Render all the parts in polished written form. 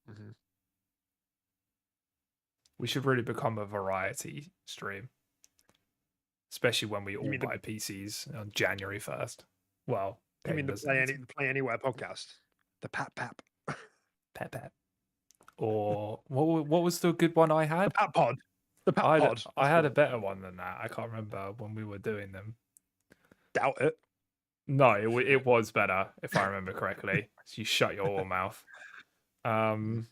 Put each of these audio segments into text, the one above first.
Mm-hmm. We should really become a variety stream, especially when we all buy PCs on January 1st. Well, you mean the Play Anywhere podcast? The Pat Pap. Pat Pat. Or what was the good one I had? The Pat Pod. The Pat Pod. I had a better one than that. I can't remember when we were doing them. Doubt it. No, it was better, if I remember correctly. So you shut your mouth. Fuck.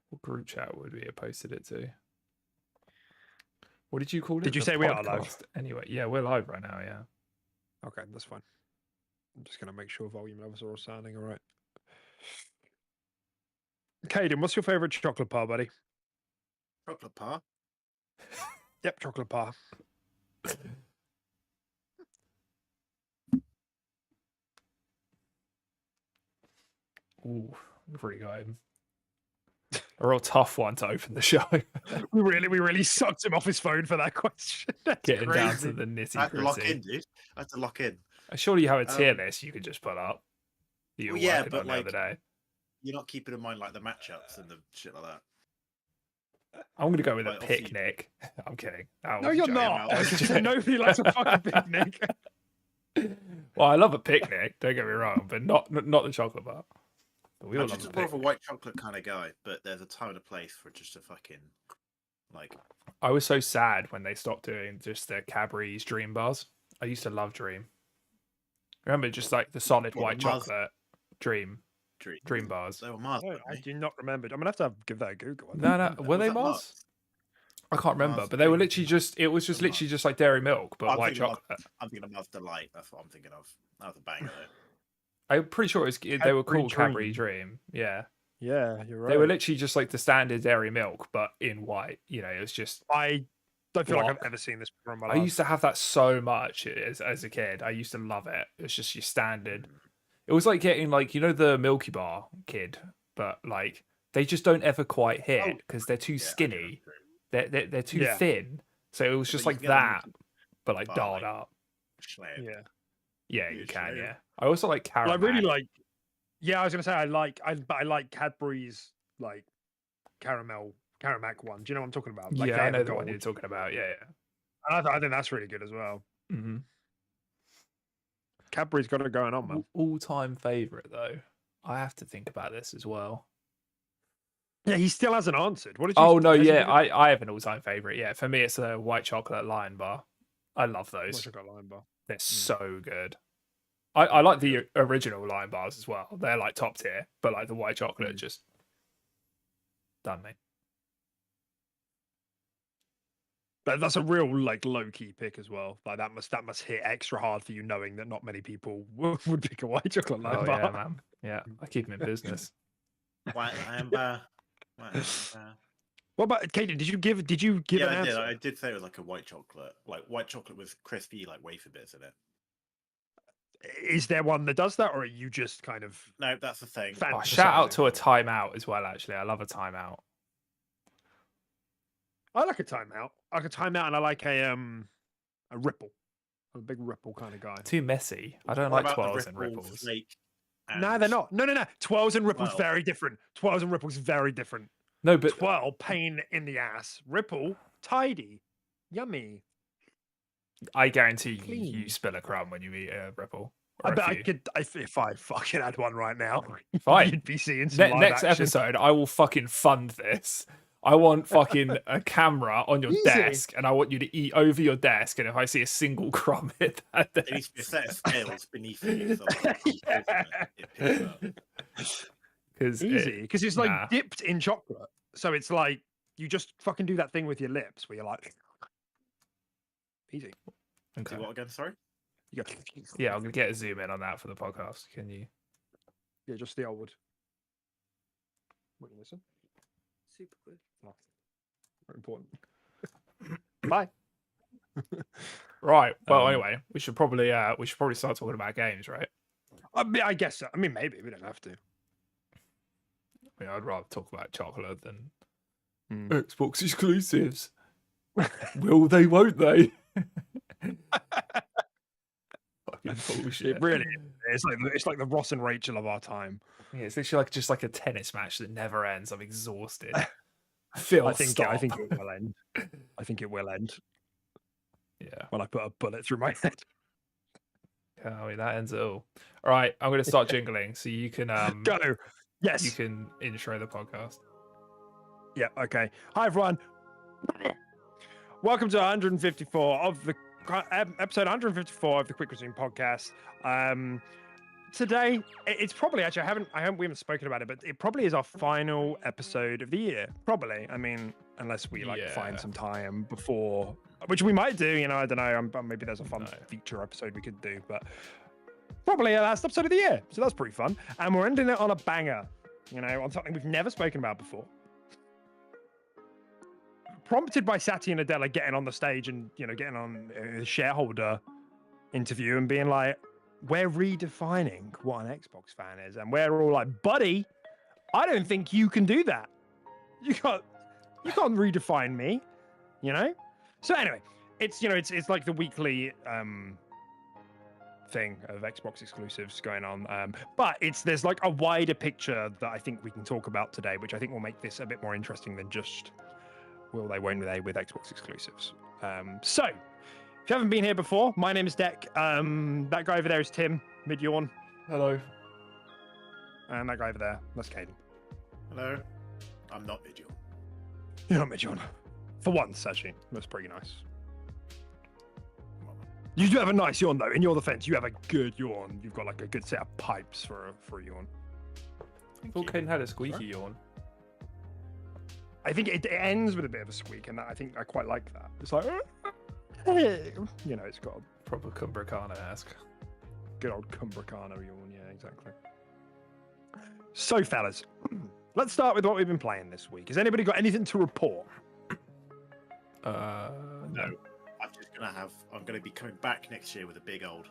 What group chat would we have posted it to? What did you call it? Did you say we are live? Anyway, yeah, we're live right now, yeah. Okay, that's fine. I'm just going to make sure volume levels are all sounding all right. Caden, what's your favourite chocolate bar, buddy? Chocolate bar? Yep, chocolate bar. Ooh, we've really got him. A real tough one to open the show. we really sucked him off his phone for that question. Getting crazy. Down to the nitty gritty. I had to lock in, dude. I had to lock in. Surely you have a tier list you could just put up. Well, yeah, but like, the other day. You're not keeping in mind like the matchups and the shit like that. I'm going to go with a picnic. I'm kidding. No, you're not. Nobody likes a fucking picnic. Well, I love a picnic. Don't get me wrong, but not the chocolate bar. I'm just more of a white chocolate kind of guy, but there's a time and a place for just a fucking like. I was so sad when they stopped doing just the Cadbury's Dream bars. I used to love Dream. Remember, just like the solid white chocolate Dream bars. They were Mars. I do not remember. I'm gonna have to give that a Google. No, were they Mars? I can't remember, but they were literally just. It was just literally just like dairy milk, but white chocolate. I'm thinking of Mars Delight. That's what I'm thinking of. That was a banger though. I'm pretty sure they were called Cadbury Dream. Yeah. Yeah, you're right. They were literally just like the standard dairy milk, but in white. You know, it was just. I don't feel like I've ever seen this before in my life. I used to have that so much as a kid. I used to love it. It's just your standard. It was like getting like, you know, the Milky Bar kid, but like they just don't ever quite hit because they're too skinny. They're too thin. So it was just like that, but like dialed up. Yeah, you can. Yeah, I also like caramel. Well, I really like. Yeah, I was gonna say I like Cadbury's like caramel one. Do you know what I'm talking about? Like, yeah, I know the one you're talking about. Yeah, yeah. I think that's really good as well. Mm-hmm. Cadbury's got it going on, man. All-time favorite though. I have to think about this as well. Yeah, he still hasn't answered. What did you? Oh no, yeah, I have an all-time favorite. Yeah, for me it's a white chocolate Lion Bar. I love those. White chocolate Lion Bar. They're so good. I like the original Lion Bars as well. They're like top tier, but like the white chocolate just done me. That's a real like low key pick as well. Like that must hit extra hard for you, knowing that not many people would pick a white chocolate Lion Bar. Yeah, man. Yeah, I keep them in business. White Lion Bar. What about Kaden? Did you give yeah, an answer? I did say it was like a white chocolate with crispy like wafer bits in it. Is there one that does that, or are you just kind of? No, that's the thing. Oh, shout out to a timeout as well. Actually, I love a timeout. I like a timeout. I like a timeout, and I like a ripple. I'm a big ripple kind of guy. Too messy. I don't like twirls and ripples. No, they're not. No. Twirls and ripples very different. Twirls and ripples very different. No, but twirl, pain in the ass. Ripple, tidy, yummy. I guarantee you spill a crumb when you eat a ripple. I bet I could if I fucking had one right now. Fine. You'd be seeing some next episode. I will fucking fund this. I want fucking a camera on your desk, and I want you to eat over your desk. And if I see a single crumb hit that desk, there needs to be a set of scales beneath it. Easy, because it's like dipped in chocolate. So it's like you just fucking do that thing with your lips where you're like, easy. Okay. What again? Sorry. You go. Yeah, I'm gonna get a zoom in on that for the podcast. Can you? Yeah, just the old. Wait, listen. Super good. Oh, very important. Bye. Right. Well, anyway, we should probably start talking about games, right? I guess so. I mean, maybe we don't have to. I mean, I'd rather talk about chocolate than Xbox exclusives. Will they? Won't they? Bullshit. It really is. It's like the Ross and Rachel of our time. Yeah, it's literally just like a tennis match that never ends. I'm exhausted. Phil, I think stop. it will end. I think it will end. Yeah. When I put a bullet through my head. I mean, that ends it all. All right, I'm going to start jingling so you can Go. Yes. you can intro the podcast. Yeah. Okay. Hi everyone. Welcome to 154 of the episode 154 of the Quick Resume podcast. Today it's probably actually we haven't spoken about it, but it probably is our final episode of the year. Probably. I mean, unless we find some time before, which we might do. You know, I don't know. Maybe there's a fun feature episode we could do, but probably our last episode of the year. So that's pretty fun, and we're ending it on a banger. You know, on something we've never spoken about before. Prompted by Satya Nadella getting on the stage and, you know, getting on a shareholder interview and being like, we're redefining what an Xbox fan is. And we're all like, buddy, I don't think you can do that. You can't redefine me, you know? So anyway, it's, you know, it's like the weekly thing of Xbox exclusives going on. But there's like a wider picture that I think we can talk about today, which I think will make this a bit more interesting than just will they, won't they, with Xbox exclusives. So, if you haven't been here before, my name is Deck. That guy over there is Tim, mid-yawn. Hello. And that guy over there, that's Caden. Hello. I'm not mid-yawn. You're not mid-yawn. For once, actually. That's pretty nice. You do have a nice yawn, though. In your defense, you have a good yawn. You've got like a good set of pipes for a yawn. I thought Caden had a squeaky yawn. I think it ends with a bit of a squeak, and I think I quite like that. It's like, you know, it's got a Proper Cumbricana-esque. good old Cumbricano yawn. Yeah, exactly. So, fellas, let's start with what we've been playing this week. Has anybody got anything to report? No. I'm gonna be coming back next year with a big old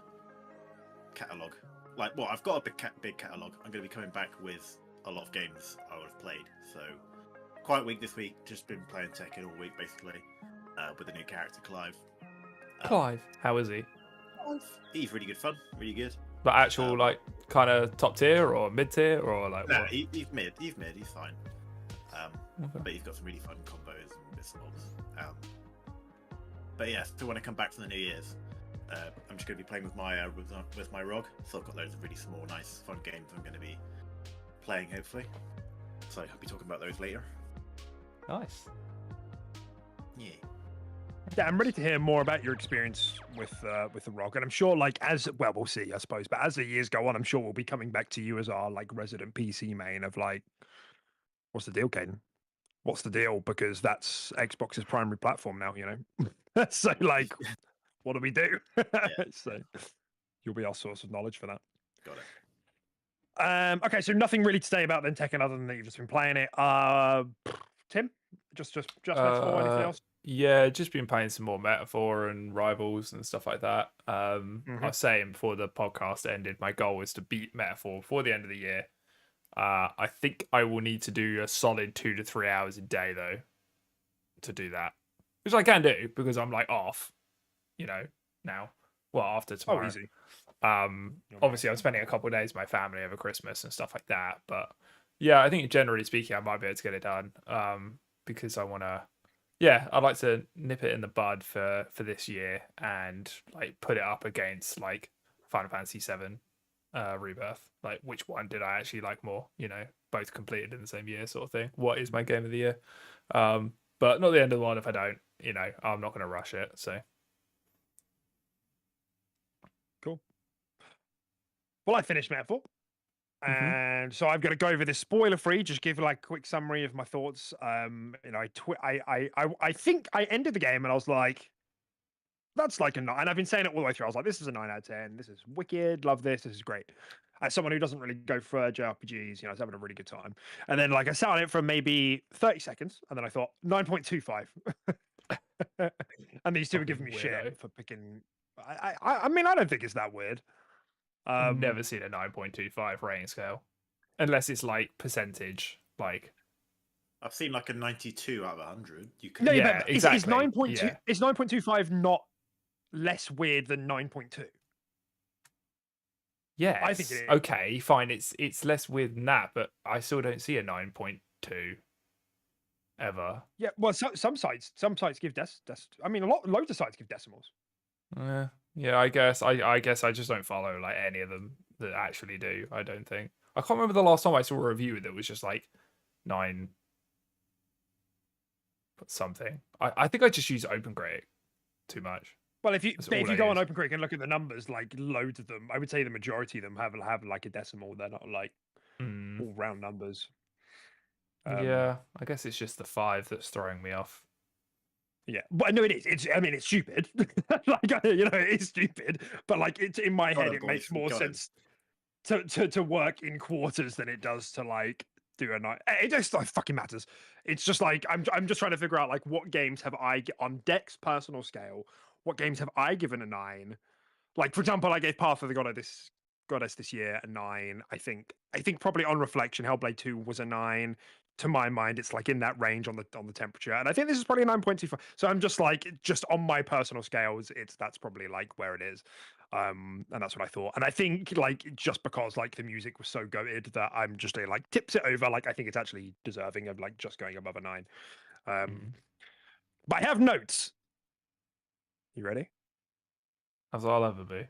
catalogue. Like, well, I've got a big catalogue. I'm gonna be coming back with a lot of games I would have played. So, quiet week this week. Just been playing Tekken all week, basically, with a new character, Clive. Clive, how is he? He's really good fun. Really good. But actual, like, kind of top tier or mid tier or like No, what? he's mid. He's fine. But he's got some really fun combos and bits and bobs. But yeah, still when I come back from the New Year's, I'm just going to be playing with my ROG. So I've got loads of really small, nice, fun games I'm going to be playing, hopefully. So I'll be talking about those later. Nice. Yeah, I'm ready to hear more about your experience with the ROG, and I'm sure, like, we'll see, I suppose. But as the years go on, I'm sure we'll be coming back to you as our like resident PC main of like, what's the deal, Caden? What's the deal? Because that's Xbox's primary platform now, you know. So, like, what do we do? So, you'll be our source of knowledge for that. Got it. Okay, so nothing really to say about then Tekken other than that you've just been playing it. Tim, just Metaphor, anything else? Yeah, just been playing some more Metaphor and Rivals and stuff like that. I was saying before the podcast ended, my goal was to beat Metaphor before the end of the year. I think I will need to do a solid 2 to 3 hours a day though to do that, which I can do because I'm like off, you know, now. Well, after tomorrow. Oh, easy. Obviously, I'm spending a couple of days with my family over Christmas and stuff like that. But yeah, I think generally speaking, I might be able to get it done because I want to. Yeah, I'd like to nip it in the bud for this year and like put it up against like Final Fantasy VII Rebirth. Like, which one did I actually like more? You know, both completed in the same year, sort of thing. What is my game of the year? But not the end of the line if I don't. You know, I'm not going to rush it. So. Cool. Well, I finished Metaphor. And so I've got to go over this spoiler free, just give like a quick summary of my thoughts. You know, I think I ended the game and I was like, that's like a 9. And I've been saying it all the way through. I was like, this is a 9 out of 10. This is wicked. Love this. This is great. As someone who doesn't really go for JRPGs, you know, I was having a really good time. And then like I sat on it for maybe 30 seconds. And then I thought 9.25. And these two were giving me shit for picking. I mean, I don't think it's that weird. I've never seen a 9.25 rating scale, unless it's like percentage. Like, I've seen like a 92 out of 100. You can... No, yeah, but exactly. Is 9.2? Yeah. Is 9.25 not less weird than 9.2? Yes. I think it is. Okay, fine. It's less weird than that, but I still don't see a 9.2 ever. Yeah, well, some sites give I mean, loads of sites give decimals. Yeah, I guess I guess I just don't follow like any of them that actually do. I don't think. I can't remember the last time I saw a review that was just like 9 something. I think I just use OpenCritic too much. Well, if you That's if all you I go on use. OpenCritic and look at the numbers, like loads of them, I would say the majority of them have like a decimal. They're not like Mm, all round numbers. yeah, I guess it's just the 5 that's throwing me off. Yeah, but no, it is. I mean, it's stupid. Like it is stupid. But like, it's in my Got head, it, it makes boys, we more got him. sense to work in quarters than it does to like do a night. It just like fucking matters. It's just like I'm just trying to figure out like what games have I on Deck's personal scale. What games have I given a 9? Like for example, I gave Path of the Goddess this year a 9. I think probably on reflection, Hellblade 2 was a 9. To my mind, it's like in that range on the temperature, and I think this is probably a 9.25. So I'm just like just on my personal scales, that's probably like where it is, and that's what I thought. And I think like just because like the music was so goated that I'm just like tips it over. Like I think it's actually deserving of like just going above a 9. But I have notes. You ready? As I'll ever be.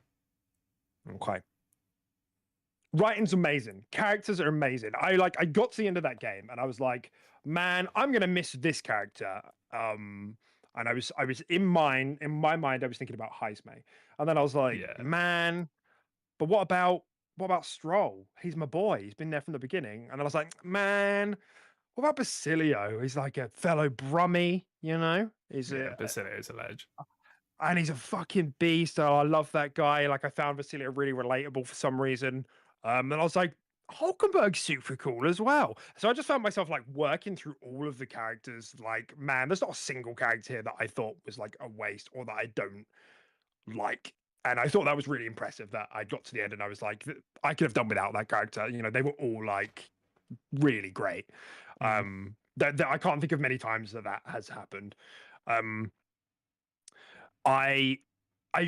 Okay. Writing's amazing. Characters are amazing. I got to the end of that game and I was like, man, I'm gonna miss this character. And I was in my mind, I was thinking about Heisme. And then I was like, Yeah. man, but what about Stroll? He's my boy. He's been there from the beginning. And I was like, man, what about Basilio? He's like a fellow Brummie, He's Yeah, Basilio is a ledge. and he's a fucking beast. Oh, I love that guy. Like I found Vasilya really relatable for some reason. And I was like, Hulkenberg's super cool as well. So I just found myself like working through all of the characters. Like, man, there's not a single character here that I thought was like a waste or that I don't like. And I thought that was really impressive that I got to the end and I was like, I could have done without that character. They were all like really great. That I can't think of many times that has happened. I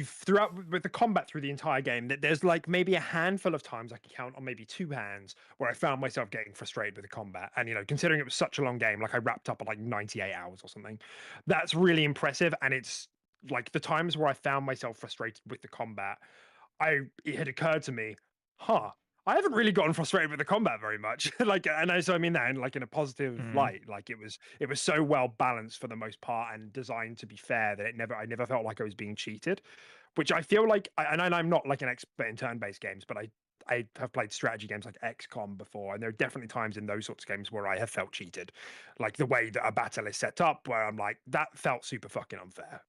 throughout with the combat through the entire game that there's like maybe a handful of times I can count on maybe 2 hands where I found myself getting frustrated with the combat. And considering it was such a long game, like I wrapped up at like 98 hours or something, that's really impressive. And it's like the times where I found myself frustrated with the combat, it had occurred to me, I haven't really gotten frustrated with the combat very much. So I mean that in a positive light. Like it was so well balanced for the most part and designed to be fair that I never felt like I was being cheated, which I feel like, and I'm not like an expert in turn-based games, but I have played strategy games like XCOM before, and there are definitely times in those sorts of games where I have felt cheated, like the way that a battle is set up, where I'm like, that felt super fucking unfair.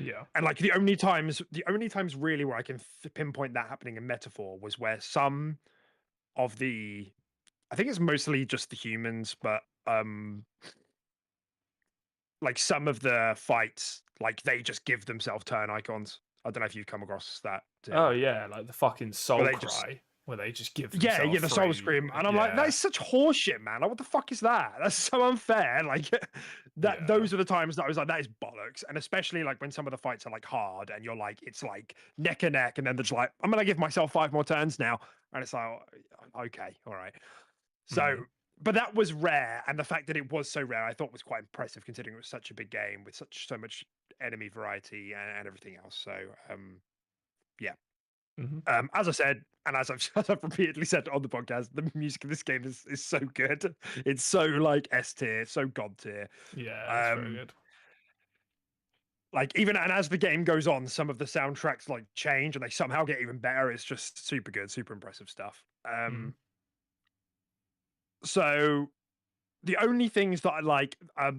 Yeah. And like the only times really where I can pinpoint that happening in Metaphor was where some of I think it's mostly just the humans, but like some of the fights, like they just give themselves turn icons. I don't know if you've come across that. Oh yeah, like the fucking soul Where they cry, where they just give yeah, themselves the soul free. scream, and I'm like, that is such horseshit, man. Like, what the fuck is that? That's so unfair. Like that. Yeah. Those are the times that I was like, that is bollocks. And especially like when some of the fights are like hard, and you're like, it's like neck and neck, and then there's like, I'm gonna give myself 5 more turns now, and it's like, okay, all right. So, but that was rare, and the fact that it was so rare, I thought was quite impressive, considering it was such a big game with so much enemy variety and everything else. So, yeah. As I said, and as I've repeatedly said on the podcast, the music of this game is so good. It's so like S tier, so God tier. Yeah, it's very good. Like even and as the game goes on, some of the soundtracks like change and they somehow get even better. It's just super good, super impressive stuff. So the only things that I like are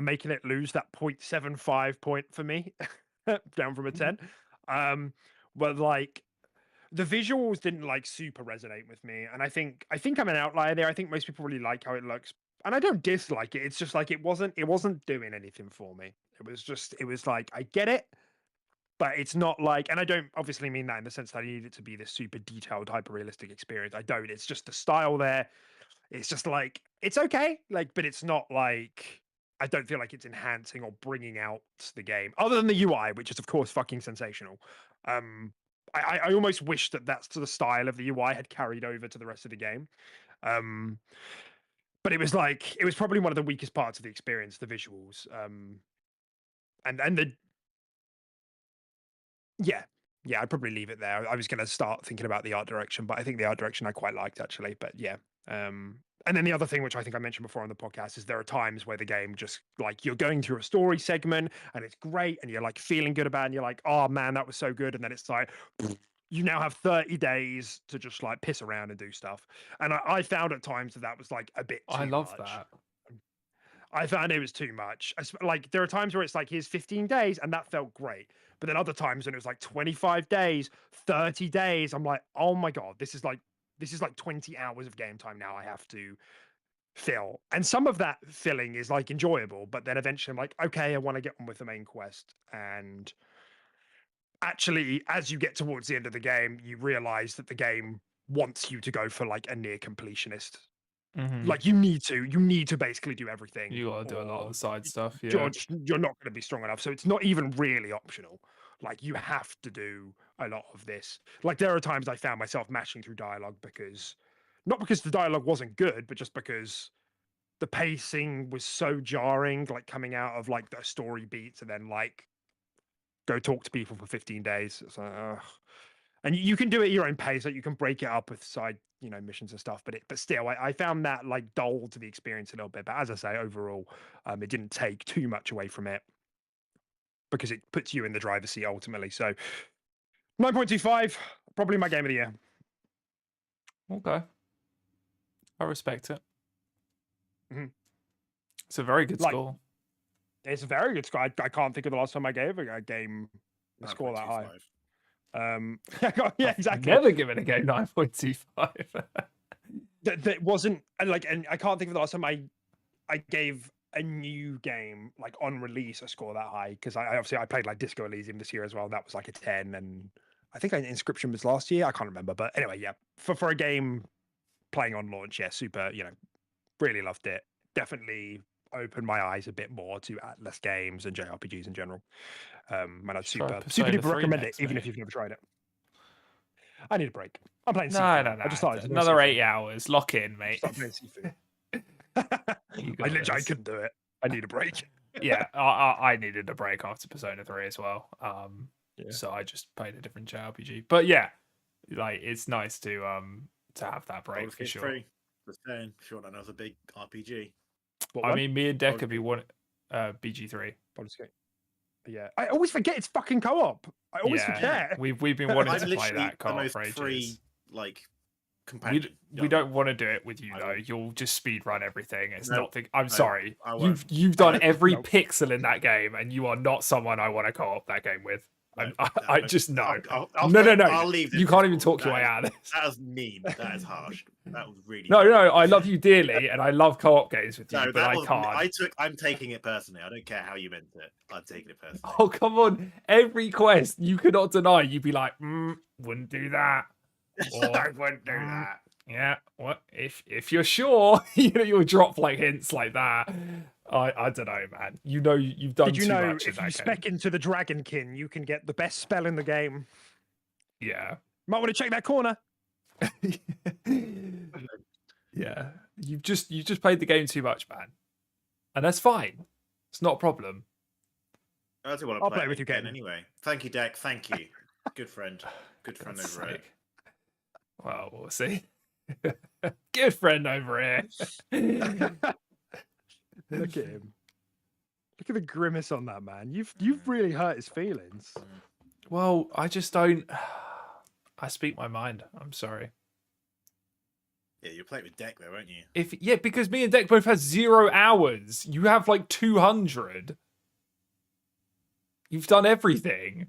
making it lose that 0.75 point for me, down from a 10. But like the visuals didn't like super resonate with me, and I think I'm an outlier there. I think most people really like how it looks, and I don't dislike it. It's just like it wasn't doing anything for me. It was like I get it, but it's not like, and I don't obviously mean that in the sense that I need it to be this super detailed, hyper realistic experience. I don't. It's just the style there. It's just like it's okay, like, but it's not like I don't feel like it's enhancing or bringing out the game, other than the UI, which is of course fucking sensational. I almost wish that that's to the style of the UI had carried over to the rest of the game. But it was like it was probably one of the weakest parts of the experience, the visuals. And the yeah, yeah, I'd probably leave it there. I was going to start thinking about the art direction, but I think the art direction I quite liked actually. But yeah, and then the other thing, which I think I mentioned before on the podcast, is there are times where the game just like you're going through a story segment and it's great, and you're like feeling good about it, and you're like, oh man, that was so good, and then it's like. You now have 30 days to just like piss around and do stuff. And I found at times that that was like a bit I too love much. that. I found it was too much. Like there are times where it's like here's 15 days and that felt great. But then other times when it was like 25 days, 30 days, I'm like, oh my God, this is like 20 hours of game time now I have to fill. And some of that filling is like enjoyable, but then eventually I'm like, okay, I want to get on with the main quest. And actually, as you get towards the end of the game, you realize that the game wants you to go for like a near completionist. Like you need to basically do everything. You got to do a lot of or the side stuff. you're Yeah. you're not going to be strong enough. So it's not even really optional. Like you have to do a lot of this. Like there are times I found myself mashing through dialogue because not because the dialogue wasn't good, but just because the pacing was so jarring, like coming out of like the story beats and then like go talk to people for 15 days. It's like, ugh. And you can do it at your own pace. Like you can break it up with side, missions and stuff. But still, I found that like dull to the experience a little bit. But as I say, overall, it didn't take too much away from it because it puts you in the driver's seat ultimately. So 9.25, probably my game of the year. Okay. I respect it. Mhm. It's a very good score. It's a very good score. I can't think of the last time I gave a game a score that high. 9.25. Yeah, exactly. Never given a game 9.25. That wasn't like, and I can't think of the last time I gave a new game like on release a score that high because I obviously I played like Disco Elysium this year as well. And that was like a 10, and I think Inscription was last year. I can't remember, but anyway, yeah, for a game playing on launch, yeah, super. Really loved it. Definitely opened my eyes a bit more to Atlas games and JRPGs in general. And I'd super Persona duper 3 recommend it, next, even mate. if you've never tried it. I need a break. I'm playing No. Sifu. I just started Another Sifu. 8 hours. Lock in, mate. Start playing Sifu. You I got literally this. couldn't do it. I need a break. Yeah, I needed a break after Persona 3 as well. Yeah. So I just played a different JRPG. But yeah, like it's nice to have that break Baldur's for Gate sure. 3. Just saying, sure, that was a big RPG. What I one? mean, me and Deck Baldur's could be one BG3. Baldur's Gate. Yeah, I always forget it's fucking co-op. I always forget. We've been wanting I'm to play literally that the co-op most for ages. free, like, companion. We don't want to do it with you I though. won't. You'll just speed run everything. It's No, not the. I'm no, sorry. I won't. You've done every Nope. pixel in that game, and you are not someone I want to co-op that game with. No, I just know. I'll No. I'll leave this You can't even Discord. talk your way out of this. That was mean. That is harsh. That was really. No. I love you dearly, and I love co-op games with you, No, but that I was. can't. I'm taking it personally. I don't care how you meant it. I'm taking it personally. Oh come on! Every quest you cannot deny. You'd be like, wouldn't do that. Or, I wouldn't do that. Yeah, what if you're sure, you'll drop like hints like that. I don't know, man. You've done Did you too know much in if you that spec game. into the Dragonkin, you can get the best spell in the game? Yeah. Might want to check that corner. Yeah. You've just played the game too much, man. And that's fine. It's not a problem. I do want I'll to play with you again again. anyway. Thank you, Deck. Thank you. Good friend. Good friend God's over it. sake. Well, we'll see. Good friend over here. Look at him. Look at the grimace on that man. You've really hurt his feelings. Well, I just don't. I speak my mind. I'm sorry. Yeah, you played with Deck though, weren't you? Because me and Deck both had 0 hours. You have like 200. You've done everything.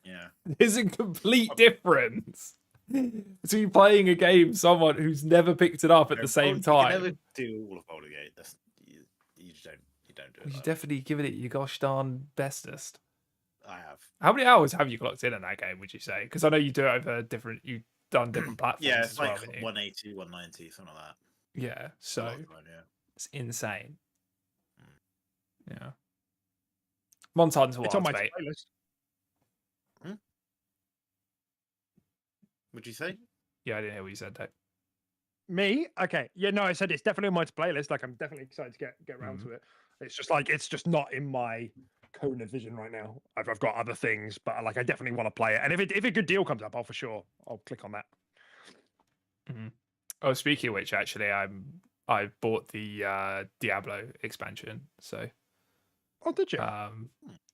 Yeah. There's a complete difference between playing a game someone who's never picked it up at the same You time. can never do all of Baldur's Gate. You just don't. You don't do it. Well, you like definitely given it your gosh darn bestest. that. I have. How many hours have you clocked in that game, would you say? Because I know you do it over you've done different platforms Yeah, as it's well, like haven't you? 180, 190, something like that. Yeah, A so lot of time, yeah. it's insane. Yeah. Montan's It's on Wilds, my mate. playlist. What'd you say? Yeah, I didn't hear what you said, Dave. Me? Okay. Yeah, no, I said it's definitely on my playlist. Like, I'm definitely excited to get around to it. It's just like it's just not in my cone of vision right now. I've got other things, but like I definitely want to play it. And if a good deal comes up, I'll click on that. Oh, speaking of which, actually, I bought the Diablo expansion. So, Oh, did you?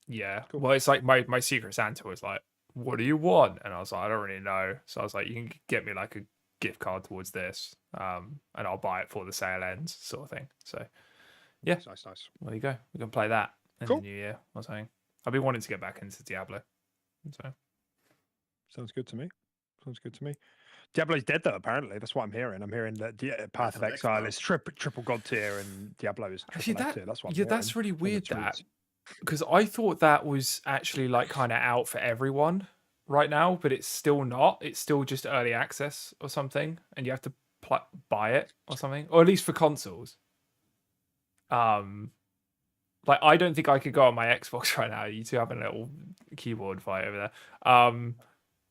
yeah. Cool. Well, it's like my Secret Santa was like, "What do you want?" And I was like, "I don't really know." So I was like, "You can get me like a gift card towards this, and I'll buy it before the sale ends," sort of thing. So, yeah, Nice. well, there you go. We can play that in Cool. the new year or something. I've been wanting to get back into Diablo. So, Sounds good to me. Diablo's dead though. Apparently, that's what I'm hearing. I'm hearing that Path of Exile is triple god tier, and Diablo is actually, triple F tier. That's what I'm yeah, hearing that's really on the weird. That tweets. because I thought that was actually like kind of out for everyone right now, but it's still not. It's still just early access or something, and you have to buy it or something, or at least for consoles. Like I don't think I could go on my Xbox right now. You two having a little keyboard fight over there.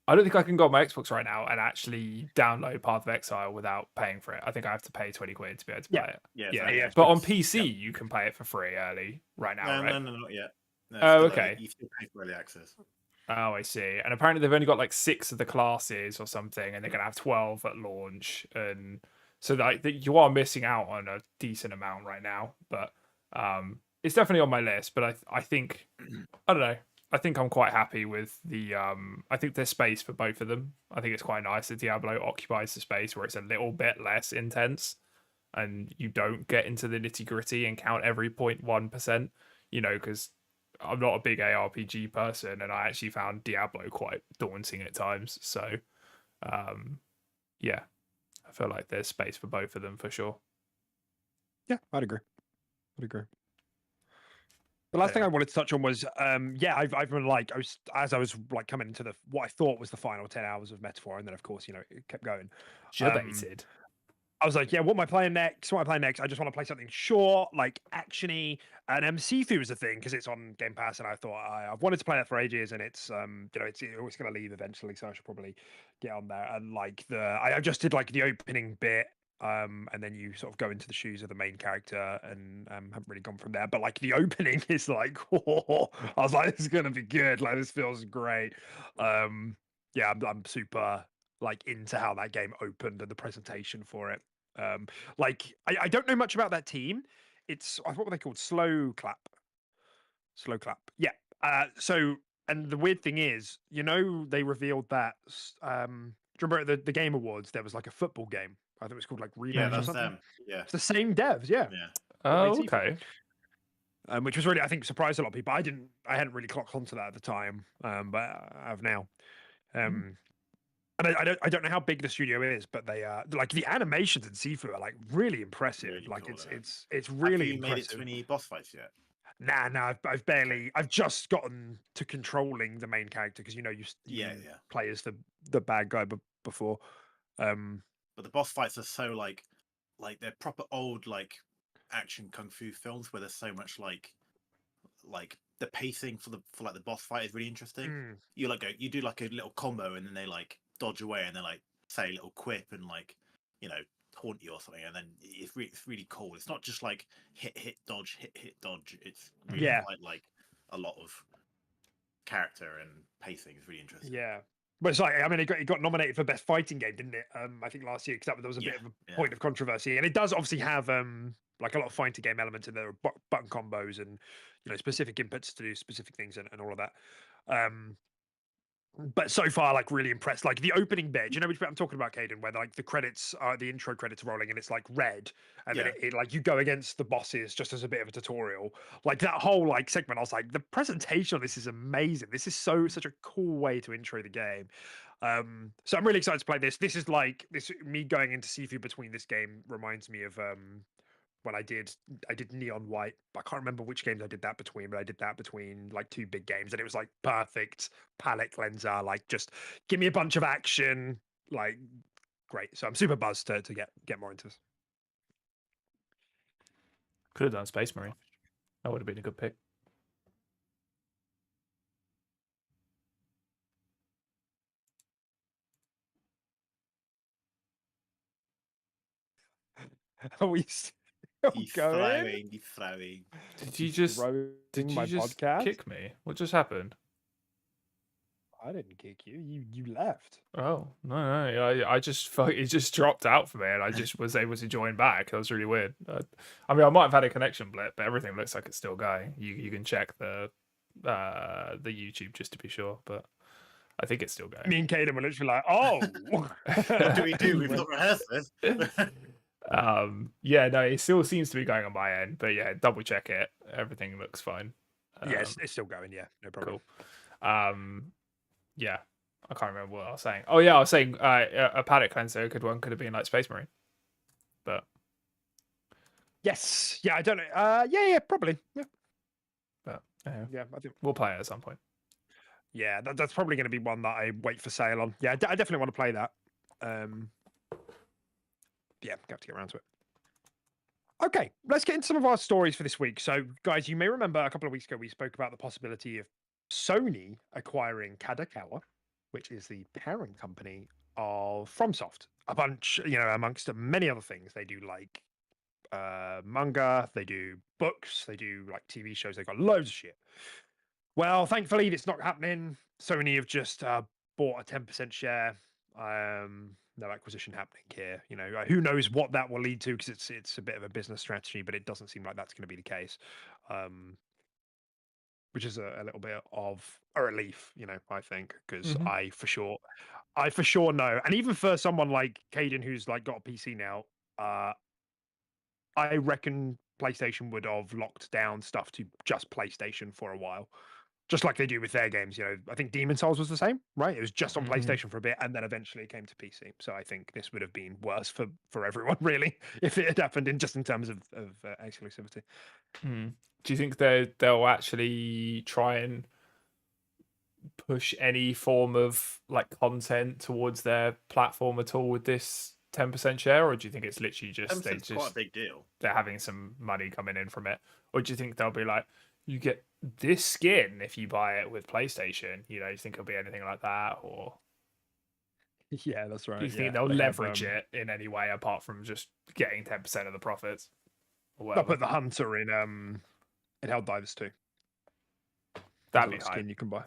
I don't think I can go on my Xbox right now and actually download Path of Exile without paying for it. I think I have to pay 20 quid to be able to play it. Yeah. But on PC, you can play it for free early right now, right? No, not yet. No, Oh, okay. You still pay for early access. Oh, I see. And apparently they've only got like 6 of the classes or something, and they're gonna have 12 at launch, and so like you are missing out on a decent amount right now. But it's definitely on my list. But I think I don't know. I think I'm quite happy with the I think there's space for both of them. I think it's quite nice that Diablo occupies the space where it's a little bit less intense and you don't get into the nitty-gritty and count every 0.1%, because I'm not a big ARPG person and I actually found Diablo quite daunting at times. So yeah, I feel like there's space for both of them for sure. Yeah, I'd agree. The last thing I wanted to touch on was, I've been like, I was like coming into what I thought was the final 10 hours of Metaphor, and then of course, it kept going. Debated. I was like, yeah, what am I playing next? I just want to play something short, like actiony. And Sifu was a thing because it's on Game Pass, and I thought I've wanted to play that for ages, and it's it's going to leave eventually, so I should probably get on there. And like I just did like the opening bit, and then you sort of go into the shoes of the main character, and haven't really gone from there. But like the opening is like, I was like, this is going to be good. Like this feels great. I'm super like into how that game opened and the presentation for it. Like I don't know much about that team. It's what were they called? Slow clap. Yeah. So and the weird thing is, they revealed that do you remember at the Game Awards there was like a football game. I think it was called like Rematch or That's something. them. Yeah. It's the same devs, yeah. Oh, okay. Which was really, I think, surprised a lot of people. I hadn't really clocked onto that at the time, but I have now. And I don't know how big the studio is, but they like the animations in Sifu are like really impressive. Really like cool, it's really Have you made it impressive. to any boss fights yet? Nah, I've just gotten to controlling the main character because you play as the bad guy before. But the boss fights are so like they're proper old like action kung fu films where there's so much like the pacing for like the boss fight is really interesting. You do like a little combo and then they like dodge away and they like say a little quip and like taunt you or something, and then it's really cool. It's not just like hit dodge hit dodge. It's really quite like a lot of character and pacing. It's really interesting. Yeah. But it's like, I mean, it got nominated for best fighting game, didn't it? I think last year, because there was a bit of a point of controversy, and it does obviously have like a lot of fighting game elements in there, button combos and specific inputs to do specific things and all of that. But so far, like really impressed. Like the opening bit, do you know which bit I'm talking about, Caden? Where like the intro credits are rolling and it's like red, and then it like you go against the bosses just as a bit of a tutorial. Like that whole like segment, I was like, the presentation on this is amazing. This is such a cool way to intro the game. So I'm really excited to play this. This is like me going into Sifu between this game reminds me of when I did Neon White. I can't remember which games I did that between, but I did that between like two big games, and it was like perfect palate cleanser. Like just give me a bunch of action, like great. So I'm super buzzed to get more into this. Could have done Space Marine. That would have been a good pick. Are we still He's going? throwing. Did you just Throwing my just podcast? kick me? What just happened? I didn't kick you. You left. Oh no! I just felt it just dropped out for me, and I just was able to join back. That was really weird. I mean, I might have had a connection blip, but everything looks like it's still going. You can check the YouTube just to be sure, but I think it's still going. Me and Caden were literally like, "Oh, What do we do? We've not rehearsed this. Yeah, no, it still seems to be going on my end, but yeah, double check it. Everything looks fine. yes, it's still going. Yeah, no problem." Cool. Yeah, I can't remember what I was saying. Oh yeah, I was saying a paddock cleanser, a good one could have been like Space Marine, but Yes, yeah, I don't know. Yeah, probably. Yeah, but yeah, I think. we'll play it at some point. Yeah, that's probably going to be one that I wait for sale on. Yeah, I definitely want to play that. Yeah, got to get around to it. Okay, let's get into some of our stories for this week. So, guys, you may remember a couple of weeks ago we spoke about the possibility of Sony acquiring Kadokawa, which is the parent company of FromSoft. A bunch, amongst many other things. They do like manga, they do books, they do like TV shows. They've got loads of shit. Well, thankfully, it's not happening. Sony have just bought a 10% share. No acquisition happening here. Who knows what that will lead to, because it's a bit of a business strategy, but it doesn't seem like that's going to be the case. Which is a little bit of a relief, I think, because I for sure know, and even for someone like Caden who's like got a PC now, I reckon PlayStation would have locked down stuff to just PlayStation for a while, just like they do with their games. I think Demon Souls was the same, right? It was just on PlayStation for a bit, and then eventually it came to PC. So I think this would have been worse for everyone, really, if it had happened in terms of exclusivity. Do you think they'll actually try and push any form of like content towards their platform at all with this 10% share, or do you think it's literally just quite a big deal? They're having some money coming in from it, or do you think they'll be like, you get this skin if you buy it with PlayStation? You think it'll be anything like that, or yeah, that's right. Do you think they'll leverage it in any way apart from just getting 10% of the profits? They'll put the hunter in Helldivers too. That'd be skin you can buy.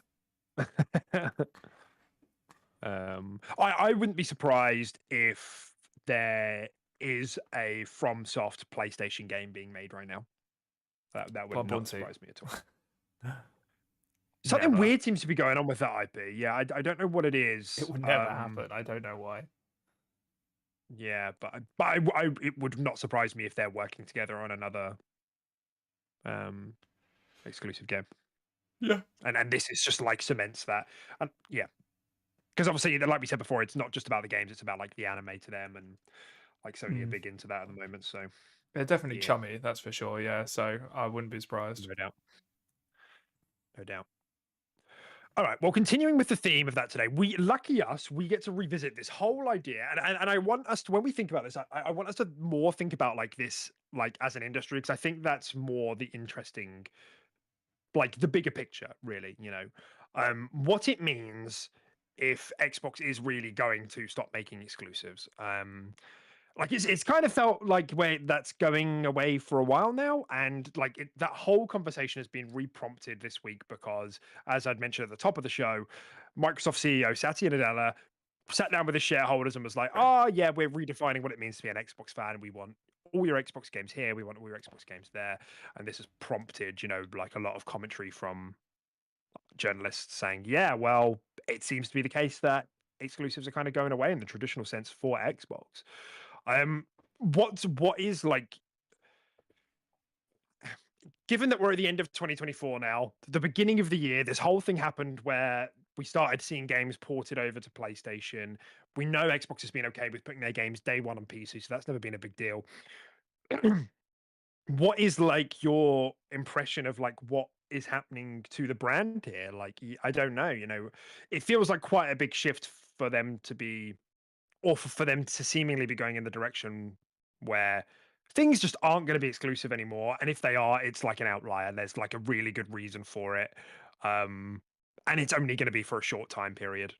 I wouldn't be surprised if there is a FromSoft PlayStation game being made right now. That would not surprise me at all. Something weird seems to be going on with that IP. Yeah, I don't know what it is. It would never happen. I don't know why. Yeah, but it would not surprise me if they're working together on another exclusive game. Yeah, and this is just like cements that. And yeah, because obviously, like we said before, it's not just about the games; it's about like the anime to them, and like Sony are big into that at the moment. So they're definitely chummy, that's for sure. Yeah, so I wouldn't be surprised. No doubt. No doubt. All right. Well, continuing with the theme of that today, we get to revisit this whole idea, and I want us to, when we think about this, I want us to more think about like this, like as an industry, because I think that's more the interesting, like the bigger picture, really. What it means if Xbox is really going to stop making exclusives. Like it's kind of felt like where that's going away for a while now, and like that whole conversation has been reprompted this week because, as I'd mentioned at the top of the show, Microsoft CEO Satya Nadella sat down with his shareholders and was like, "Oh yeah, we're redefining what it means to be an Xbox fan. We want all your Xbox games here. We want all your Xbox games there." And this has prompted, like a lot of commentary from journalists saying, "Yeah, well, it seems to be the case that exclusives are kind of going away in the traditional sense for Xbox." What is like, given that we're at the end of 2024 now, the beginning of the year, this whole thing happened where we started seeing games ported over to PlayStation. We know Xbox has been okay with putting their games day one on PC, so that's never been a big deal. What is like your impression of like what is happening to the brand here? Like, I don't know, it feels like quite a big shift for them to be, or for them to seemingly be going in the direction where things just aren't going to be exclusive anymore. And if they are, it's like an outlier. There's like a really good reason for it. And it's only going to be for a short time period.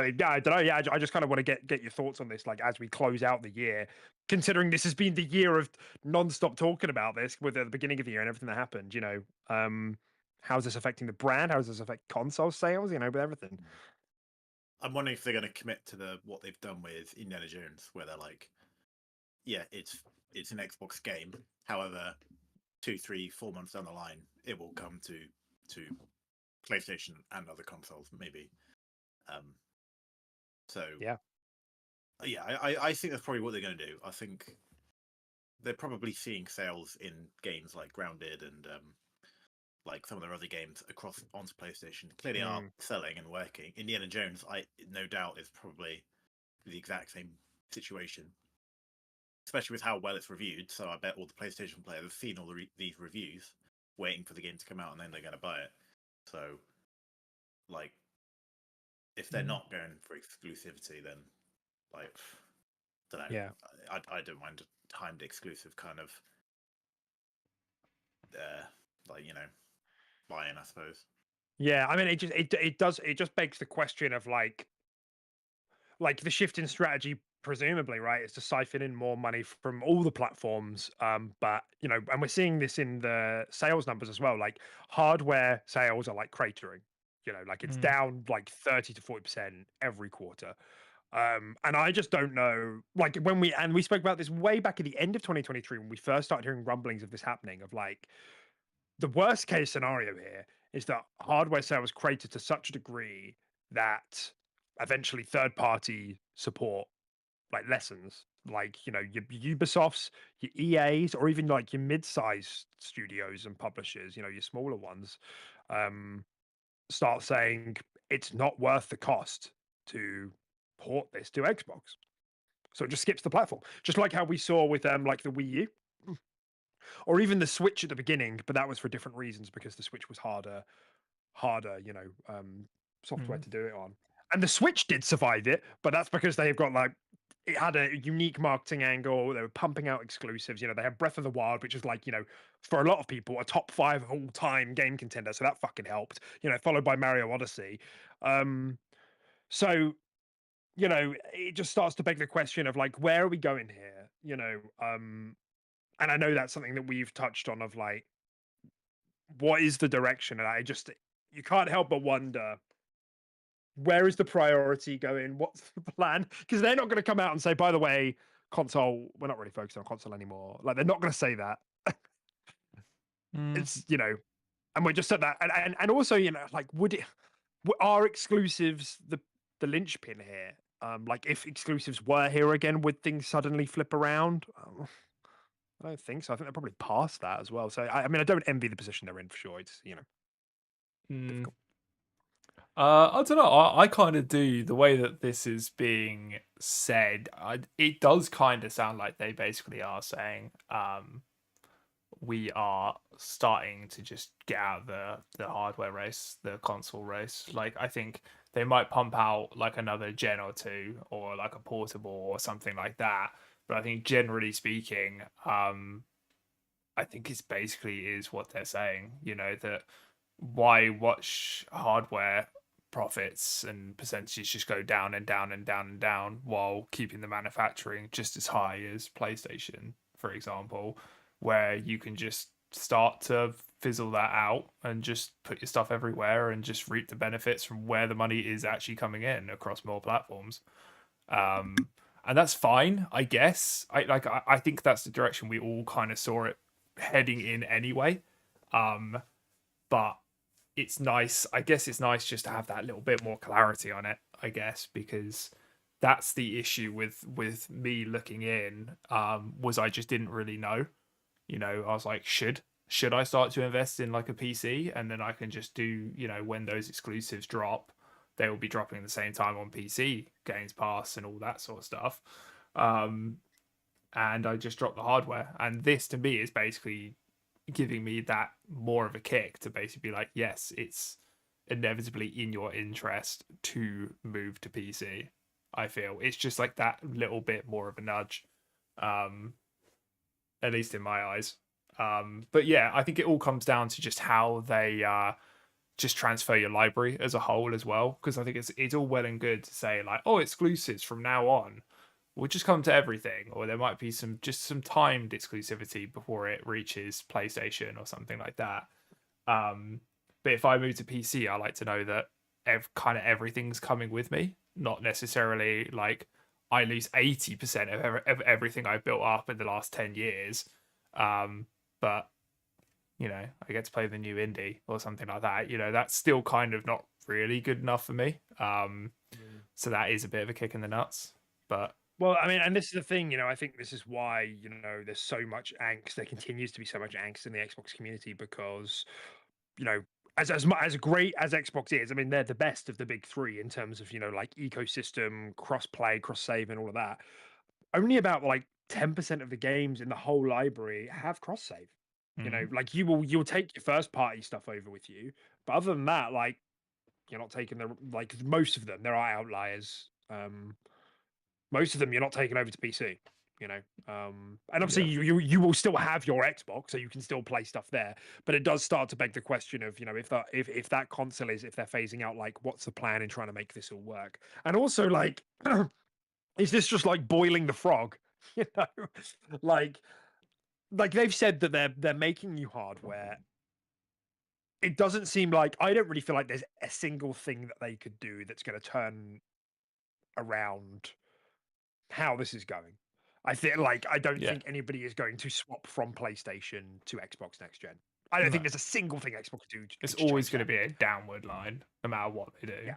I don't know. Yeah, I just kind of want to get your thoughts on this, like as we close out the year, considering this has been the year of non-stop talking about this with the beginning of the year and everything that happened. How's this affecting the brand? How does this affect console sales? With everything. I'm wondering if they're going to commit to what they've done with Indiana Jones, where they're like, yeah, it's an Xbox game. However, 2, 3, 4 months down the line, it will come to PlayStation and other consoles, maybe. So yeah, I think that's probably what they're going to do. I think they're probably seeing sales in games like Grounded and like some of their other games across onto PlayStation clearly are selling and working. Indiana Jones, I no doubt, is probably the exact same situation, especially with how well it's reviewed. So I bet all the PlayStation players have seen all these reviews, waiting for the game to come out, and then they're going to buy it. So, like, if they're not going for exclusivity, then like, don't know. yeah, I don't mind a timed exclusive kind of, like buy-in, I suppose. yeah. I mean, it just begs the question of like the shift in strategy, presumably, right, is to siphon in more money from all the platforms. But and we're seeing this in the sales numbers as well. Like hardware sales are like cratering. Like it's down like 30 to 40% every quarter. And I just don't know. Like when we spoke about this way back at the end of 2023 when we first started hearing rumblings of this happening. Of like the worst case scenario here is that hardware sales crater to such a degree that eventually third party support like lessons, like your Ubisofts, your EAs, or even like your mid-sized studios and publishers, your smaller ones, start saying it's not worth the cost to port this to Xbox. So it just skips the platform, just like how we saw with like the Wii U or even the Switch at the beginning, but that was for different reasons because the Switch was harder, software to do it on. And the Switch did survive it, but that's because they've got like it had a unique marketing angle. They were pumping out exclusives. They had Breath of the Wild, which is like, for a lot of people, a top 5 all-time game contender. So that fucking helped. Followed by Mario Odyssey. So it just starts to beg the question of like, where are we going here? And I know that's something that we've touched on of like, what is the direction? And you can't help but wonder, where is the priority going? What's the plan? Because they're not going to come out and say, by the way, console, we're not really focused on console anymore. Like they're not going to say that. It's, and we're just at that. And also, like, are exclusives the linchpin here? Like if exclusives were here again, would things suddenly flip around? I don't think so. I think they're probably past that as well. So I mean, I don't envy the position they're in for sure. It's difficult. I don't know. I kind of do. The way that this is being said, it does kind of sound like they basically are saying, we are starting to just get out of the hardware race, the console race. Like, I think they might pump out like another gen or two, or like a portable or something like that. But I think generally speaking, I think it's basically is what they're saying. That why watch hardware profits and percentages just go down and down and down and down while keeping the manufacturing just as high as PlayStation, for example, where you can just start to fizzle that out and just put your stuff everywhere and just reap the benefits from where the money is actually coming in across more platforms. And that's fine, I guess. I think that's the direction we all kind of saw it heading in anyway. But it's nice. I guess it's nice just to have that little bit more clarity on it, I guess, because that's the issue with me looking in, was I just didn't really know. I was like, should I start to invest in like a PC, and then I can just do, when those exclusives drop, they will be dropping at the same time on PC, Games Pass and all that sort of stuff. And I just dropped the hardware. And this to me is basically giving me that more of a kick to basically be like, yes, it's inevitably in your interest to move to PC. I feel it's just like that little bit more of a nudge, at least in my eyes. But yeah, I think it all comes down to just how they just transfer your library as a whole as well, because I think it's all well and good to say like, oh, exclusives from now on will just come to everything, or there might be some timed exclusivity before it reaches PlayStation or something like that. But if I move to PC, I like to know that kind of everything's coming with me, not necessarily like I lose 80% of everything I've built up in the last 10 years. But you know, I get to play the new indie or something like that. You know, that's still kind of not really good enough for me. So that is a bit of a kick in the nuts. But well, I mean, and this is the thing, you know, I think this is why, you know, there's so much angst. There continues to be so much angst in the Xbox community because, you know, as great as Xbox is, I mean, they're the best of the big three in terms of, you know, like ecosystem, cross play, cross save, and all of that. Only about like 10% of the games in the whole library have cross save. You know, like you'll take your first party stuff over with you, but other than that, like you're not taking like most of them. There are outliers. Most of them you're not taking over to PC. You know, and obviously you will still have your Xbox, so you can still play stuff there. But it does start to beg the question of, you know, if that console is, if they're phasing out, like what's the plan in trying to make this all work? And also like, is this just like boiling the frog? You know, like they've said that they're making new hardware. It doesn't seem like, I don't really feel like there's a single thing that they could do that's going to turn around how this is going. I don't think anybody is going to swap from PlayStation to Xbox next gen. I don't think there's a single thing Xbox could do. It's always going to be a downward line, no matter what they do.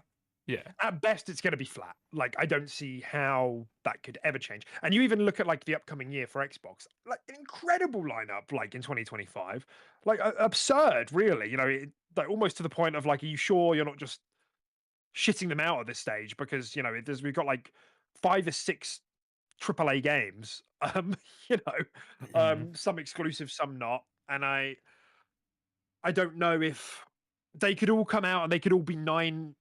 Yeah. At best, it's going to be flat. Like, I don't see how that could ever change. And you even look at like the upcoming year for Xbox, like an incredible lineup, like in 2025, like absurd, really. You know, like almost to the point of like, are you sure you're not just shitting them out at this stage? Because, you know, we've got like 5 or 6 AAA games, you know, some exclusive, some not. And I don't know if they could all come out and they could all be 9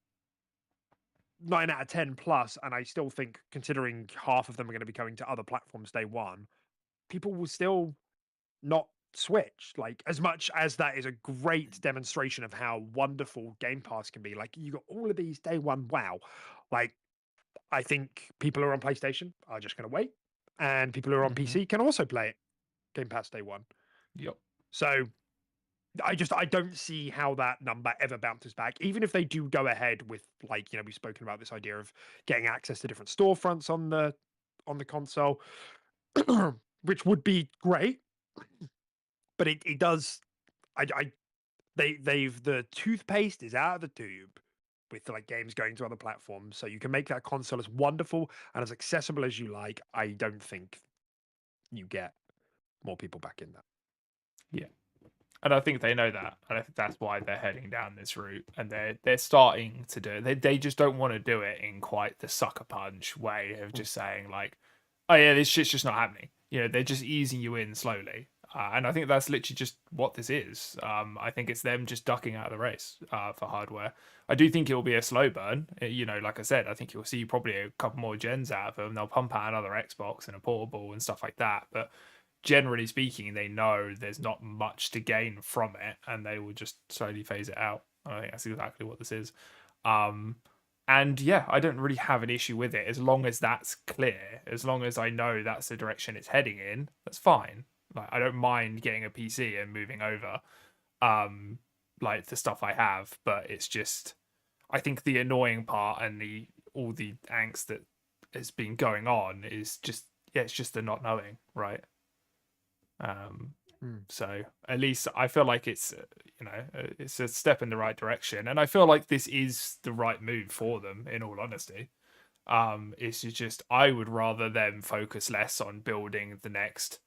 out of 10 plus, and I still think, considering half of them are going to be going to other platforms day one, people will still not switch. Like, as much as that is a great demonstration of how wonderful Game Pass can be, like you got all of these day one, wow. Like, I think people who are on PlayStation are just going to wait, and people who are on PC can also play it Game Pass day one. Yep. So I don't see how that number ever bounces back, even if they do go ahead with, like, you know, we've spoken about this idea of getting access to different storefronts on the console, which would be great. But it does, the toothpaste is out of the tube with like games going to other platforms, so you can make that console as wonderful and as accessible as you like. I don't think you get more people back in that. Yeah. And I think they know that, and I think that's why they're heading down this route, and they're starting to do it. They just don't want to do it in quite the sucker punch way of just saying like, "Oh yeah, this shit's just not happening." You know, they're just easing you in slowly, and I think that's literally just what this is. I think it's them just ducking out of the race for hardware. I do think it will be a slow burn. You know, like I said, I think you'll see probably a couple more gens out of them. They'll pump out another Xbox and a portable and stuff like that, but generally speaking, they know there's not much to gain from it, and they will just slowly phase it out. I think that's exactly what this is. And yeah, I don't really have an issue with it as long as that's clear. As long as I know that's the direction it's heading in, that's fine. Like, I don't mind getting a PC and moving over, like the stuff I have. But it's just, I think the annoying part and all the angst that has been going on is just, it's just the not knowing, right? So at least I feel like it's, you know, it's a step in the right direction, and I feel like this is the right move for them, in all honesty. It's just, I would rather them focus less on building the next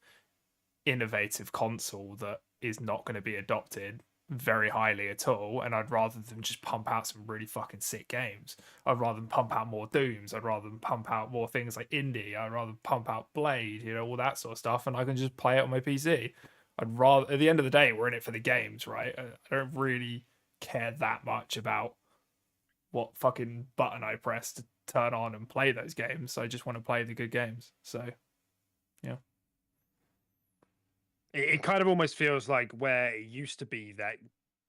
innovative console that is not going to be adopted very highly at all, and I'd rather them just pump out some really fucking sick games. I'd rather them pump out more Dooms. I'd rather them pump out more things like Indie. I'd rather pump out Blade, you know, all that sort of stuff, and I can just play it on my PC. I'd rather, at the end of the day, we're in it for the games, right? I don't really care that much about what fucking button I press to turn on and play those games. I just want to play the good games. So, yeah. It kind of almost feels like where it used to be that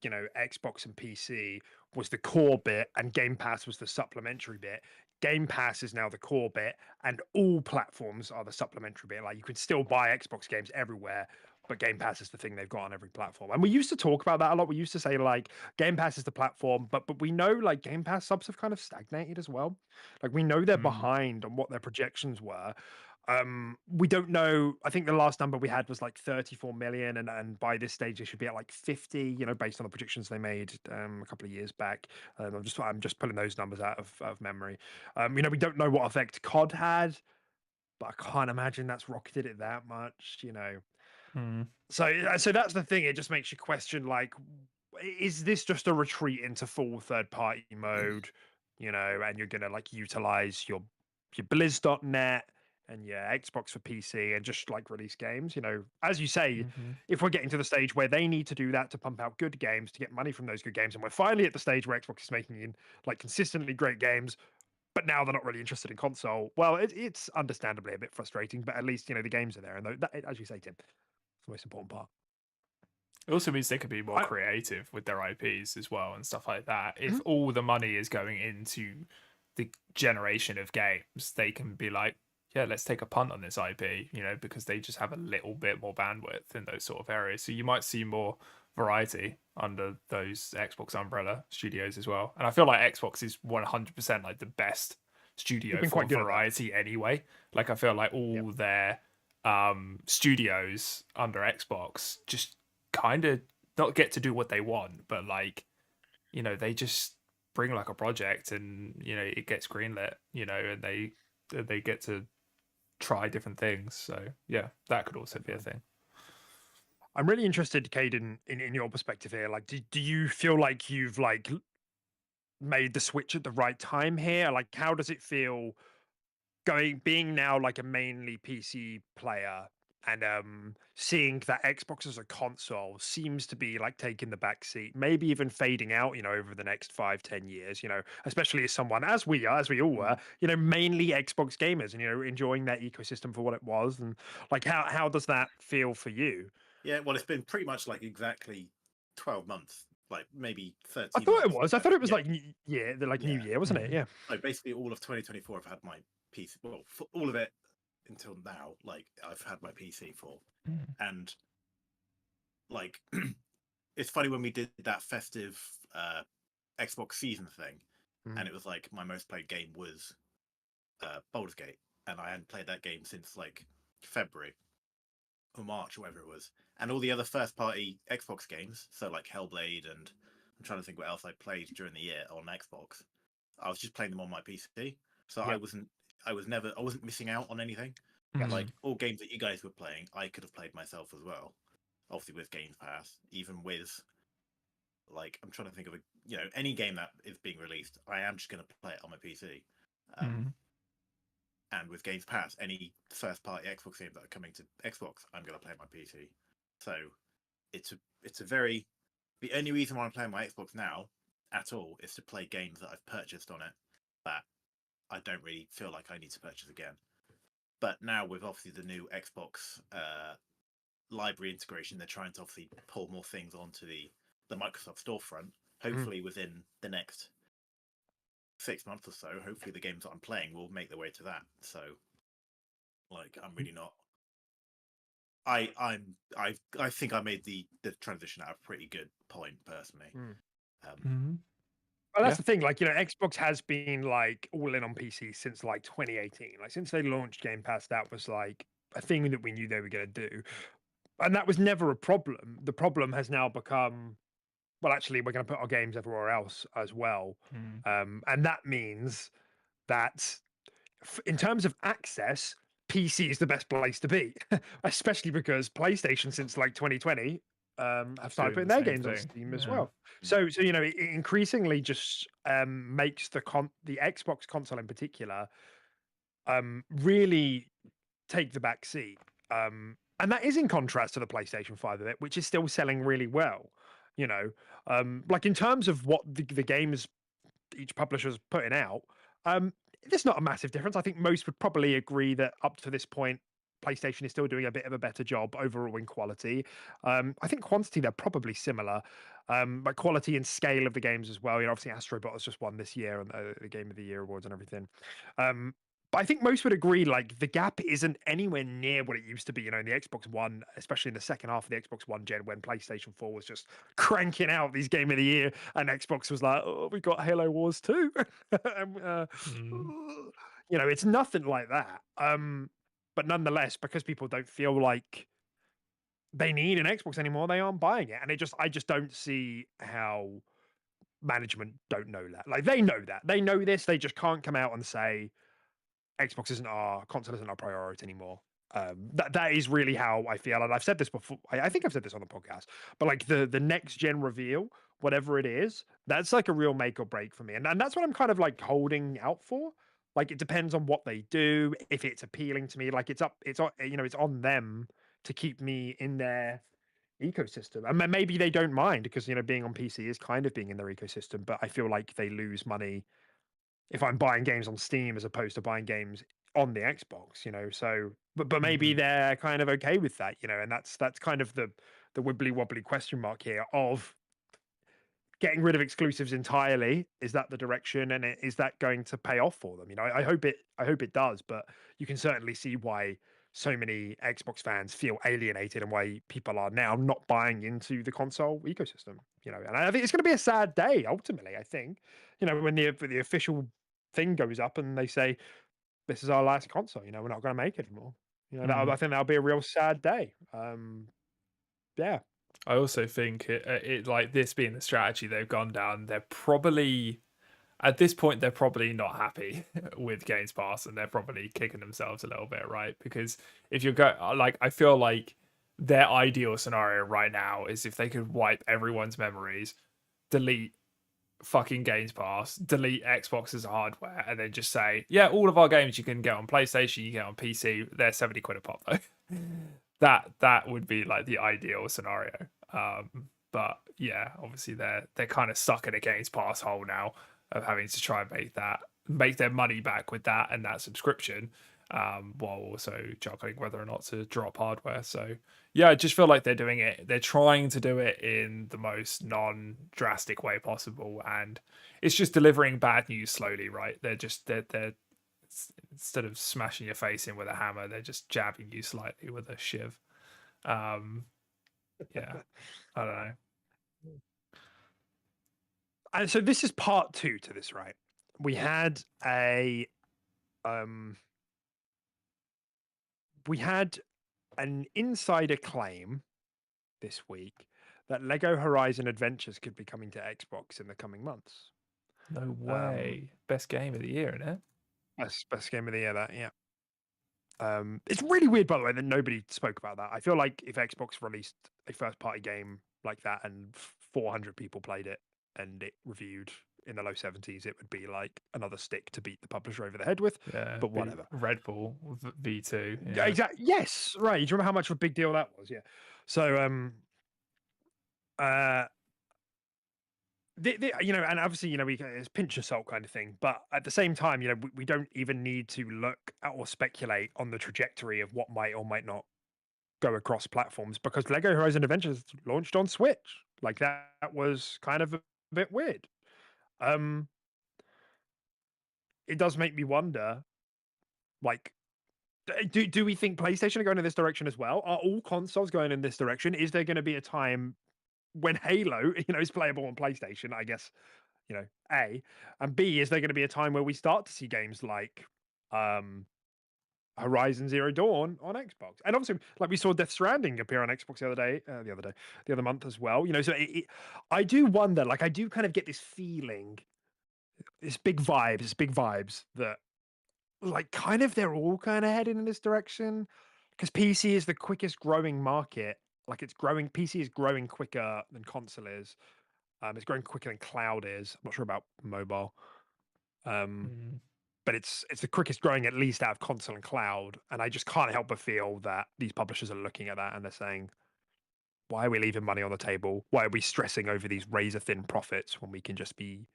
Xbox and PC was the core bit and Game Pass was the supplementary bit. Game Pass is now the core bit and all platforms are the supplementary bit. Like you can still buy Xbox games everywhere, but Game Pass is the thing they've got on every platform. And we used to talk about that a lot. We used to say like Game Pass is the platform, but we know like Game Pass subs have kind of stagnated as well. Like we know they're behind on what their projections were. We don't know. I think the last number we had was like 34 million, and by this stage they should be at like 50. Based on the predictions they made a couple of years back. I'm just pulling those numbers out of memory. We don't know what effect COD had, but I can't imagine that's rocketed it that much. So that's the thing. It just makes you question like, is this just a retreat into full third party mode? And you're gonna like utilize your Blizz.net and your Xbox for PC and just like release games. As you say, if we're getting to the stage where they need to do that to pump out good games to get money from those good games, and we're finally at the stage where Xbox is making like consistently great games, but now they're not really interested in console. Well, it's understandably a bit frustrating, but at least the games are there, and as you say, Tim, it's the most important part. It also means they could be more I- creative with their IPs as well and stuff like that. If Mhm. all the money is going into the generation of games, they can be like, yeah, let's take a punt on this IP, because they just have a little bit more bandwidth in those sort of areas. So you might see more variety under those Xbox umbrella studios as well. And I feel like Xbox is 100% like the best studio been for quite good at that. variety anyway. Like I feel like all their studios under Xbox just kind of not get to do what they want, but like, they just bring like a project and it gets greenlit, and they get to try different things. So yeah, that could also be a thing. I'm really interested, Caden, in your perspective here. Like, do you feel like you've like made the switch at the right time here? Like, how does it feel being now like a mainly PC player and seeing that Xbox as a console seems to be like taking the back seat, maybe even fading out, over the next 5-10 years, especially as someone as we all were, mainly Xbox gamers and enjoying that ecosystem for what it was. And like how does that feel for you? Yeah, well, it's been pretty much like exactly 12 months, like maybe 13 I thought it months. was. I thought it was Yeah. like New Year, wasn't it? Mhm. Yeah. So basically, all of 2024, I've had my PC. Well, for all of it until now, like I've had my PC for, and like it's funny when we did that festive Xbox season thing, and it was like my most played game was Baldur's Gate, and I hadn't played that game since like February or March or whatever it was, and all the other first party Xbox games, so like Hellblade, and I'm trying to think what else I played during the year on Xbox. I was just playing them on my PC, so I wasn't missing out on anything. Like all games that you guys were playing, I could have played myself as well. Obviously with Game Pass, even with like I'm trying to think of any game that is being released, I am just going to play it on my PC. And with Games Pass, any first party Xbox games that are coming to Xbox, I'm going to play on my PC. So it's a very the only reason why I'm playing my Xbox now at all is to play games that I've purchased on it that I don't really feel like I need to purchase again. But now with obviously the new Xbox library integration, they're trying to obviously pull more things onto the Microsoft storefront. Hopefully within the next 6 months or so, hopefully the games that I'm playing will make their way to that. So like I'm really not I think I made the transition at a pretty good point personally. Well, that's the thing. Like, Xbox has been like all in on PC since like 2018. Like, since they launched Game Pass, that was like a thing that we knew they were going to do. And that was never a problem. The problem has now become, well, actually, we're going to put our games everywhere else as well. And that means that in terms of access, PC is the best place to be, especially because PlayStation since like 2020 have started putting their games on Steam as well. So it increasingly just makes the Xbox console in particular really take the back seat. And that is in contrast to the PlayStation 5 of it, which is still selling really well. Like in terms of what the games each publisher's putting out, there's not a massive difference. I think most would probably agree that up to this point, PlayStation is still doing a bit of a better job overall in quality. I think quantity they're probably similar, but quality and scale of the games as well. Obviously Astrobot has just won this year on the Game of the Year awards and everything. But I think most would agree, like, the gap isn't anywhere near what it used to be, in the Xbox One, especially in the second half of the Xbox One gen when PlayStation 4 was just cranking out these Game of the Year and Xbox was like, oh, we got Halo Wars 2. It's nothing like that. But nonetheless, because people don't feel like they need an Xbox anymore, they aren't buying it. And I just don't see how management don't know that. Like, they know that. They know this. They just can't come out and say, Xbox isn't our console, isn't our priority anymore. That is really how I feel, and I've said this before. I think I've said this on the podcast, but like the next gen reveal, whatever it is, that's like a real make or break for me, and that's what I'm kind of like holding out for. Like, it depends on what they do. If it's appealing to me, like it's on them to keep me in their ecosystem, and maybe they don't mind because being on PC is kind of being in their ecosystem, but I feel like they lose money if I'm buying games on Steam as opposed to buying games on the Xbox, So, but maybe they're kind of okay with that, and that's kind of the wibbly wobbly question mark here of getting rid of exclusives entirely. Is that the direction, and is that going to pay off for them? I hope it does, but you can certainly see why so many Xbox fans feel alienated and why people are now not buying into the console ecosystem. And I think it's going to be a sad day ultimately. I think when the official thing goes up and they say this is our last console, we're not going to make it anymore. I think that'll be a real sad day. Yeah. I also think it like this being the strategy they've gone down, they're probably at this point they're probably not happy with Games Pass, and they're probably kicking themselves a little bit, right? Because if you go like, I feel like their ideal scenario right now is if they could wipe everyone's memories, delete fucking Games Pass, delete Xbox as a hardware, and then just say, yeah, all of our games you can get on PlayStation, you get on PC. They're 70 quid a pop though. that would be like the ideal scenario. But yeah, obviously they're kind of stuck in a Games Pass hole now of having to try and make their money back with that and that subscription, while also juggling whether or not to drop hardware. So yeah, I just feel like they're trying to do it in the most non-drastic way possible, and it's just delivering bad news slowly, right? They're instead of smashing your face in with a hammer, they're just jabbing you slightly with a shiv. Yeah, I don't know. And so this is part 2 to this, right? We had an insider claim this week that Lego Horizon Adventures could be coming to Xbox in the coming months. No way. Best game of the year, isn't it? Best game of the year, that, yeah. It's really weird, by the way, that nobody spoke about that. I feel like if Xbox released a first-party game like that and 400 people played it and it reviewed in the low 70s, it would be like another stick to beat the publisher over the head with. Yeah, but whatever. Red Bull V2. Yeah, exactly. Yes, right. Do you remember how much of a big deal that was? Yeah. So, and obviously, it's pinch of salt kind of thing, but at the same time, we don't even need to look at or speculate on the trajectory of what might or might not go across platforms, because Lego Horizon Adventures launched on Switch. Like, that was kind of a bit weird. It does make me wonder, like, do we think PlayStation are going in this direction as well? Are all consoles going in this direction? Is there going to be a time when Halo, is playable on PlayStation? I guess, A, and B, is there going to be a time where we start to see games like Horizon Zero Dawn on Xbox? And obviously, like, we saw Death Stranding appear on Xbox the other month as well. So I do wonder, like, I do kind of get this feeling, this big vibes that, like, kind of they're all kind of heading in this direction, because PC is the quickest growing market. Like, it's growing. PC is growing quicker than console is. It's growing quicker than cloud is. I'm not sure about mobile. But it's the quickest growing, at least out of console and cloud. And I just can't help but feel that these publishers are looking at that and they're saying, why are we leaving money on the table? Why are we stressing over these razor thin profits when we can just be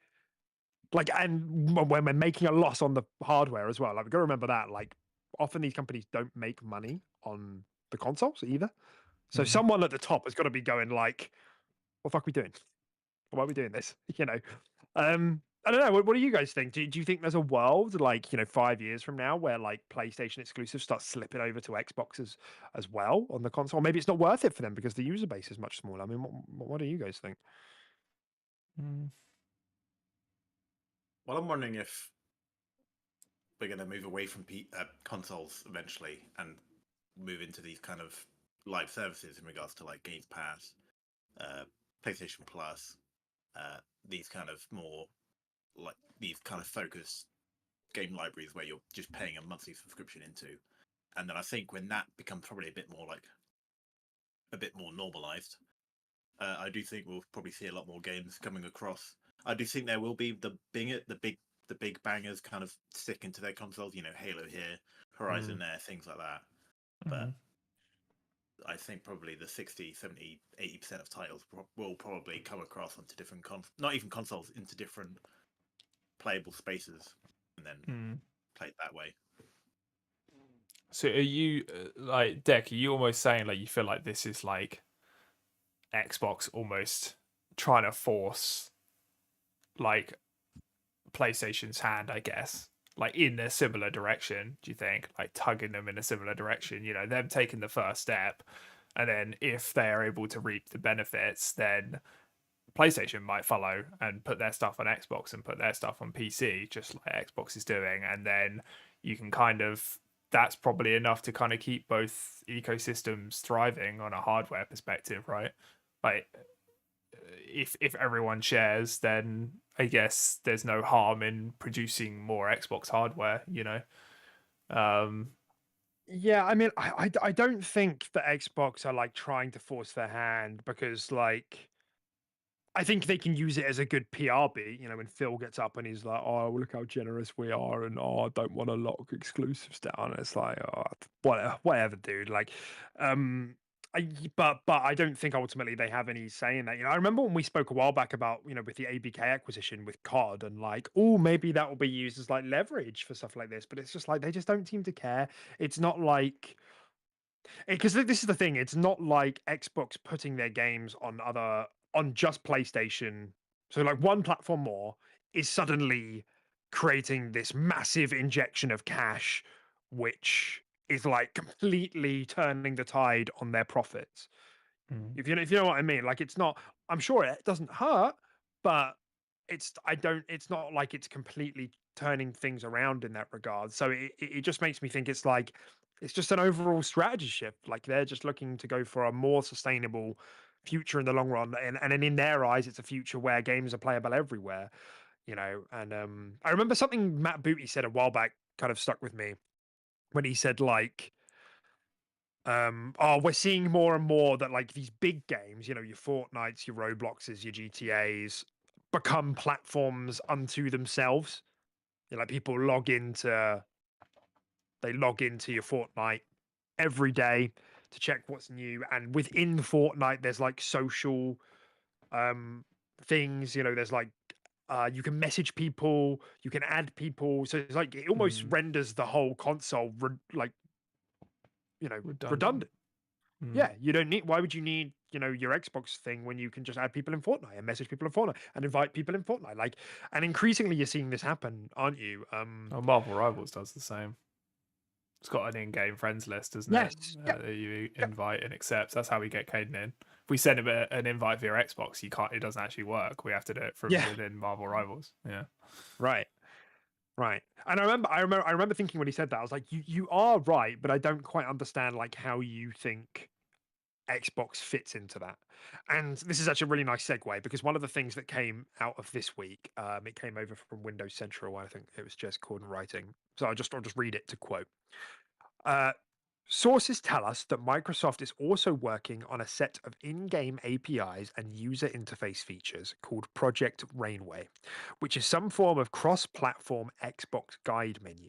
like, and when we're making a loss on the hardware as well? Like, we've got to remember that, like, often these companies don't make money on the consoles either. So Mhm. someone at the top has got to be going like, "What the fuck are we doing? Why are we doing this?" You know. I don't know. What do you guys think? Do you think there's a world like 5 years from now where like PlayStation exclusives start slipping over to Xbox as well on the console? Maybe it's not worth it for them because the user base is much smaller. I mean, what do you guys think? Mm. Well, I'm wondering if we're going to move away from consoles eventually and move into these kind of live services in regards to like Games Pass, PlayStation Plus, these kind of more like these kind of focused game libraries where you're just paying a monthly subscription into. And then I think when that becomes probably a bit more normalized, I do think we'll probably see a lot more games coming across. I do think there will be the big bangers kind of stick into their consoles. Halo here, Horizon there, things like that. But I think probably the 60, 70, 80% of titles will probably come across onto different not even consoles, into different playable spaces, and then play it that way. So are you like Deck? Are you almost saying like you feel like this is like Xbox almost trying to force like PlayStation's hand, I guess, like in a similar direction? Do you think like tugging them in a similar direction? Them taking the first step, and then if they are able to reap the benefits, then PlayStation might follow and put their stuff on Xbox and put their stuff on PC, just like Xbox is doing, and then you can that's probably enough to kind of keep both ecosystems thriving on a hardware perspective, right? Like if everyone shares, then I guess there's no harm in producing more Xbox hardware, Yeah, I mean, I don't think that Xbox are like trying to force their hand because like I think they can use it as a good PR beat, when Phil gets up and he's like, "Oh, look how generous we are," and "Oh, I don't want to lock exclusives down." It's like, "Oh, whatever, dude." Like, um, but I don't think ultimately they have any say in that. I remember when we spoke a while back about with the ABK acquisition with COD and like, oh, maybe that will be used as like leverage for stuff like this. But it's just like they just don't seem to care. It's not like because this is the thing, it's not like Xbox putting their games on just PlayStation. So like one platform more is suddenly creating this massive injection of cash, which is like completely turning the tide on their profits. If you know what I mean, like it's not. I'm sure it doesn't hurt, but it's not like it's completely turning things around in that regard. So it just makes me think it's just an overall strategy shift. Like they're just looking to go for a more sustainable future in the long run, and then in their eyes, it's a future where games are playable everywhere. And I remember something Matt Booty said a while back, kind of stuck with me when he said like we're seeing more and more that like these big games, your Fortnites, your Robloxes, your GTAs become platforms unto themselves. Like people they log into your Fortnite every day to check what's new, and within Fortnite there's like social things, there's like you can message people, you can add people, so it's like it almost renders the whole console redundant. redundant. Yeah, you don't need. Why would you need, your Xbox thing when you can just add people in Fortnite and message people in Fortnite and invite people in Fortnite? Like, and increasingly you're seeing this happen, aren't you? Marvel Rivals does the same. It's got an in-game friends list, doesn't it? Yes. Yeah. That you invite and accept. That's how we get Caden in. If we send him an invite via Xbox, he can't. It doesn't actually work. We have to do it from Yeah. within Marvel Rivals. Yeah. Right. Right. And I remember thinking when he said that, I was like, you are right, but I don't quite understand like how you think Xbox fits into that. And this is actually a really nice segue because one of the things that came out of this week, it came over from Windows Central. I think it was Jez Corden writing. So I'll just read it to quote. Uh, Sources tell us that Microsoft is also working on a set of in-game APIs and user interface features called Project Rainway, which is some form of cross-platform Xbox guide menu.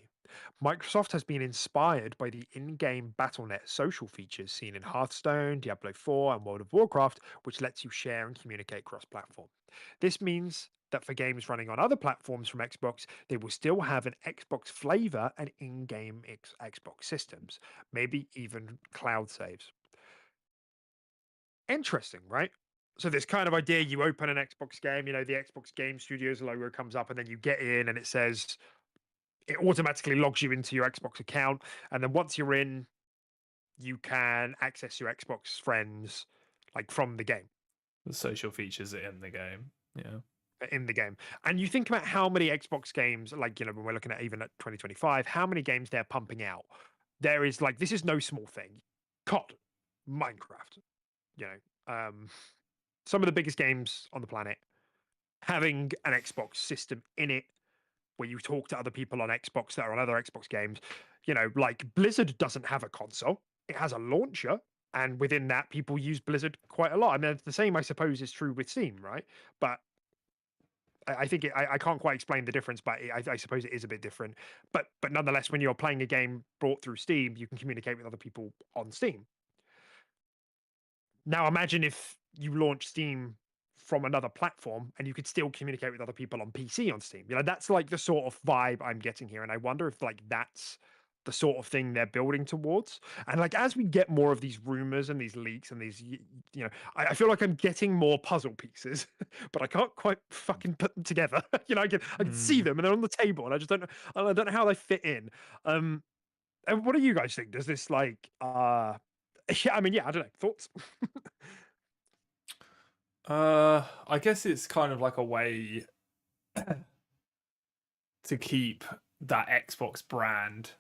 Microsoft has been inspired by the in-game BattleNet social features seen in Hearthstone, Diablo 4, and World of Warcraft, which lets you share and communicate cross-platform. This means that for games running on other platforms from Xbox, they will still have an Xbox flavor and in-game Xbox systems, maybe even cloud saves. Interesting, right? So this kind of idea, you open an Xbox game, the Xbox Game Studios logo comes up, and then you get in, and it says it automatically logs you into your Xbox account, and then once you're in, you can access your Xbox friends like from the game. The social features in the game. Yeah. In the game. And you think about how many Xbox games, like, when we're looking at even at 2025, how many games they're pumping out. There is this is no small thing. COD, Minecraft, some of the biggest games on the planet, having an Xbox system in it where you talk to other people on Xbox that are on other Xbox games. Like Blizzard doesn't have a console, it has a launcher. And within that, people use Blizzard quite a lot. I mean, the same, I suppose, is true with Steam, right? But I think I can't quite explain the difference, but I suppose it is a bit different. But nonetheless, when you're playing a game brought through Steam, you can communicate with other people on Steam. Now, imagine if you launch Steam from another platform and you could still communicate with other people on PC on Steam. That's like the sort of vibe I'm getting here, and I wonder if that's the sort of thing they're building towards. And as we get more of these rumors and these leaks and these, I feel like I'm getting more puzzle pieces, but I can't quite fucking put them together. I can see them and they're on the table, and I don't know how they fit in. And what do you guys think? Does this yeah, I mean, yeah, I don't know. Thoughts? I guess it's kind of like a way to keep that Xbox brand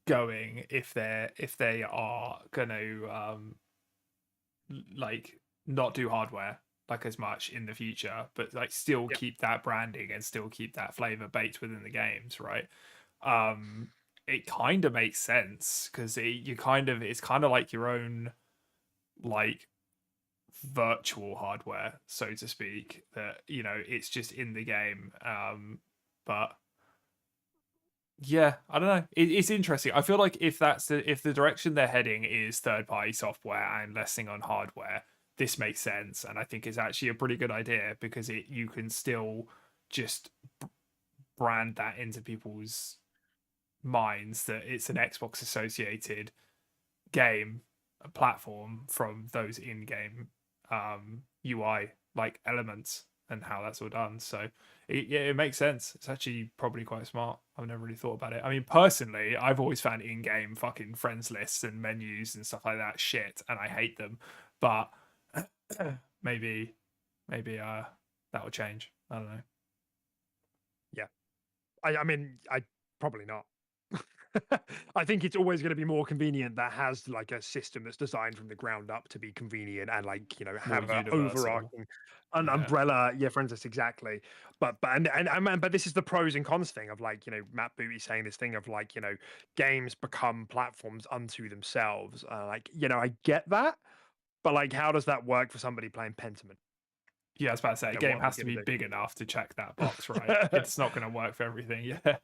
going if they are going to not do hardware as much in the future, but still keep that branding and still keep that flavor baked within the games, right? It kind of makes sense because it's kind of like your own virtual hardware, so to speak, that it's just in the game. But yeah, I don't know. It's interesting. I feel like if the direction they're heading is third-party software and lessing on hardware, this makes sense, and I think it's actually a pretty good idea because you can still just brand that into people's minds that it's an Xbox associated game, a platform from those in-game UI elements and how that's all done. So it makes sense. It's actually probably quite smart. I've never really thought about it. I mean, personally, I've always found in-game fucking friends lists and menus and stuff like that shit, and I hate them. But maybe that will change. I don't know. Yeah, I mean, I probably not. I think it's always going to be more convenient that has a system that's designed from the ground up to be convenient and have an overarching umbrella. Yeah, for instance, exactly. But this is the pros and cons thing of Matt Booty saying this thing of games become platforms unto themselves. I get that, but how does that work for somebody playing Pentiment? Yeah, I was about to say, a game has to be big enough to check that box, right? It's not going to work for everything. Yeah,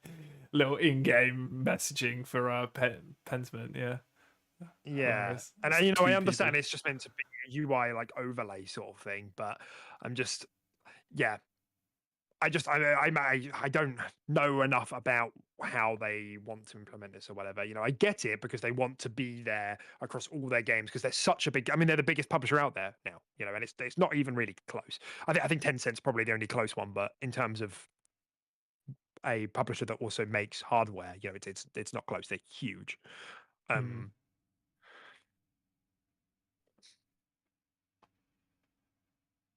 little in-game messaging for Pentiment. Yeah, and I understand it's just meant to be a UI overlay sort of thing, but I'm just, yeah, I don't know enough about how they want to implement this or whatever. I get it because they want to be there across all their games because they're such a big. I mean, they're the biggest publisher out there now. And it's not even really close. I think Tencent's probably the only close one, but in terms of a publisher that also makes hardware, it's not close. They're huge.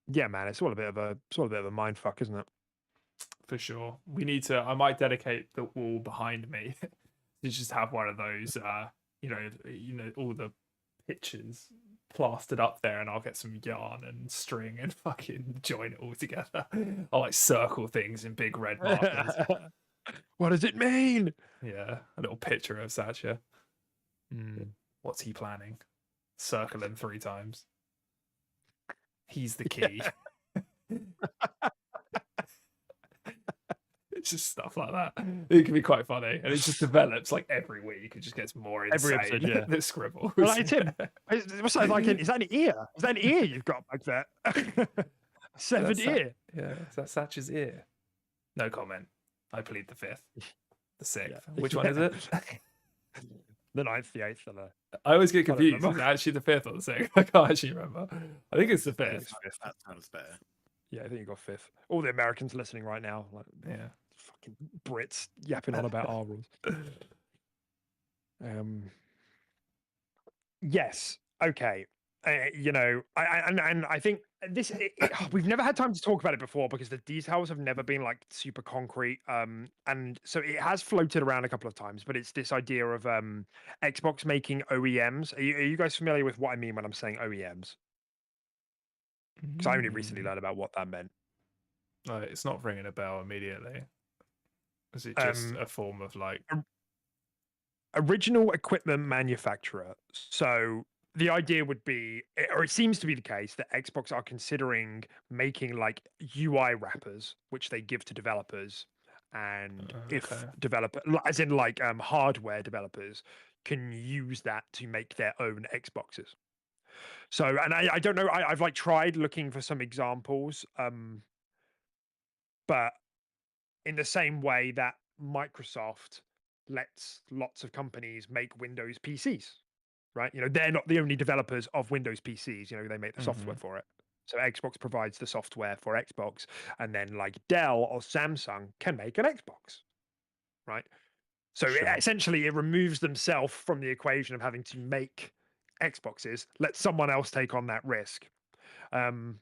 Yeah, man, it's all a bit of a mind fuck, isn't it? For sure. We need to. I might dedicate the wall behind me to just have one of those. All the pictures plastered up there, and I'll get some yarn and string and fucking join it all together. I'll circle things in big red markers. What does it mean? Yeah, a little picture of Satya. What's he planning? Circle him 3 times. He's the key. It's just stuff like that. It can be quite funny, and it just develops every week. It just gets more insane. Every episode, yeah. The scribbles. Well, Tim, what's that like? Is that an ear? Is that an ear you've got back there? Severed ear. Yeah, is that Satch's ear? No comment. I plead the fifth. The sixth. Yeah. Which one is it? The ninth, the eighth, and the... I always get I don't confused. Is remember. it actually the fifth or the sixth? I can't actually remember. I think it's the I think fifth. it's fifth. That sounds better. Yeah, I think you got fifth. All the Americans listening right now, like Yeah. fucking Brits yapping on about our rules. Yes. Okay. You know, and I think this we've never had time to talk about it before because the details have never been like super concrete. And so it has floated around a couple of times, but it's this idea of Xbox making OEMs. Are you guys familiar with what I mean when I'm saying OEMs? Because I only recently learned about what that meant. It's not ringing a bell immediately. Is it just a form of like original equipment manufacturer? So the idea would be, or it seems to be the case, that Xbox are considering making like UI wrappers, which they give to developers. And if developer, as in like hardware developers, can use that to make their own Xboxes. So, and I don't know, I've like tried looking for some examples, but in the same way that Microsoft lets lots of companies make Windows PCs, right? You know, they're not the only developers of Windows PCs. You know, they make the software for it. So Xbox provides the software for Xbox, and then like Dell or Samsung can make an Xbox, right? So essentially, it removes themselves from the equation of having to make Xboxes. Let someone else take on that risk, and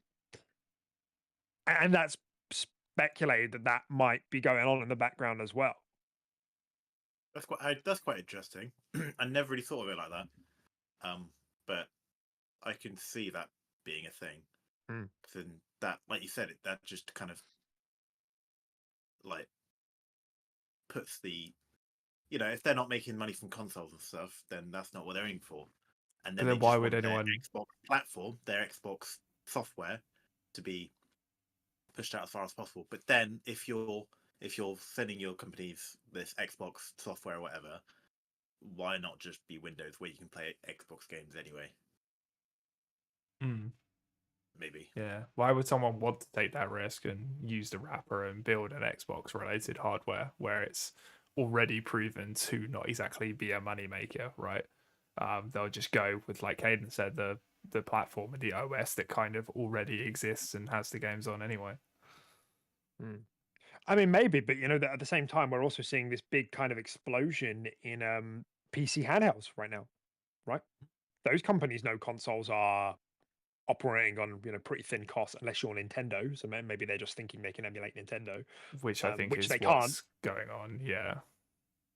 that's speculated that might be going on in the background as well. That's quite interesting. I never really thought of it like that. But I can see that being a thing. Then that, like you said, that just kind of like puts the, you know, if they're not making money from consoles and stuff, then that's not what they're aiming for. And then why would anyone Xbox platform, their Xbox software, to be pushed out as far as possible? But then if you're sending your companies this Xbox software or whatever, why not just be Windows where you can play Xbox games anyway? Maybe. Yeah. Why would someone want to take that risk and use the wrapper and build an Xbox related hardware where it's already proven to not exactly be a moneymaker, right? They'll just go with, like Caden said, the platform and the OS that kind of already exists and has the games on anyway. I mean, maybe, but you know, that at the same time, we're also seeing this big kind of explosion in PC handhelds right now, right? Those companies know consoles are operating on, you know, pretty thin costs unless you're Nintendo. So maybe they're just thinking they can emulate Nintendo, which I think which is they what's can't. going on. Yeah.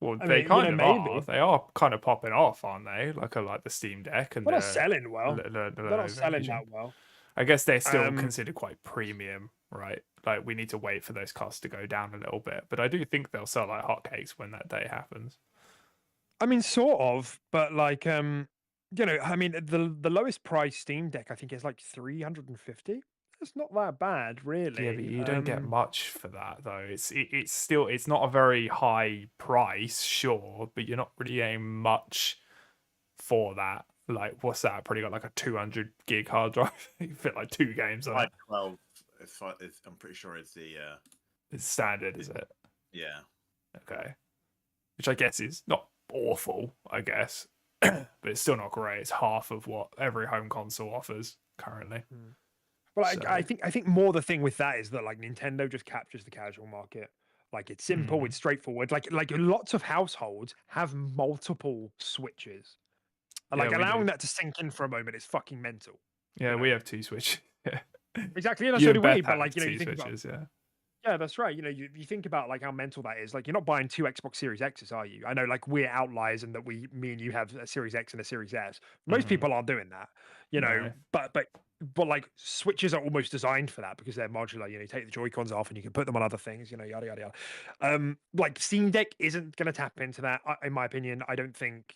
Well, I they mean, kind you of know, maybe. are. They are kind of popping off, aren't they? Like the Steam Deck and They're not selling well. They're not selling Vision. that well. I guess they're still considered quite premium, right? Like we need to wait for those costs to go down a little bit, but I do think they'll sell like hotcakes when that day happens. I mean, sort of, but like, you know, I mean, the lowest price Steam Deck I think is like 350. It's not that bad, really. Yeah, but you don't get much for that though. It's still, it's not a very high price, sure, but you're not really getting much for that. Like, what's that? Probably got like a 200 gig hard drive. You fit like 2 games on it. 512, I'm pretty sure it's the it's standard, is it? Yeah. Okay. Which I guess is not awful, I guess, but it's still not great. It's half of what every home console offers currently. Well, I think more the thing with that is that like Nintendo just captures the casual market. Like it's simple, it's straightforward. Like lots of households have multiple Switches. Like allowing that to sink in for a moment is fucking mental. Yeah, we have 2 Switches. Yeah. Exactly. You know, so do we. But like, you know, you think Switches, about, yeah, that's right. You know, you think about like how mental that is. Like, you're not buying 2 Xbox Series X's, are you? I know, like we're outliers in that me and you have a Series X and a Series S. Most people aren't doing that, you know. No. But like Switches are almost designed for that because they're modular. You know, you take the Joy-Cons off and you can put them on other things. You know, yada yada yada. Like Steam Deck isn't going to tap into that, in my opinion. I don't think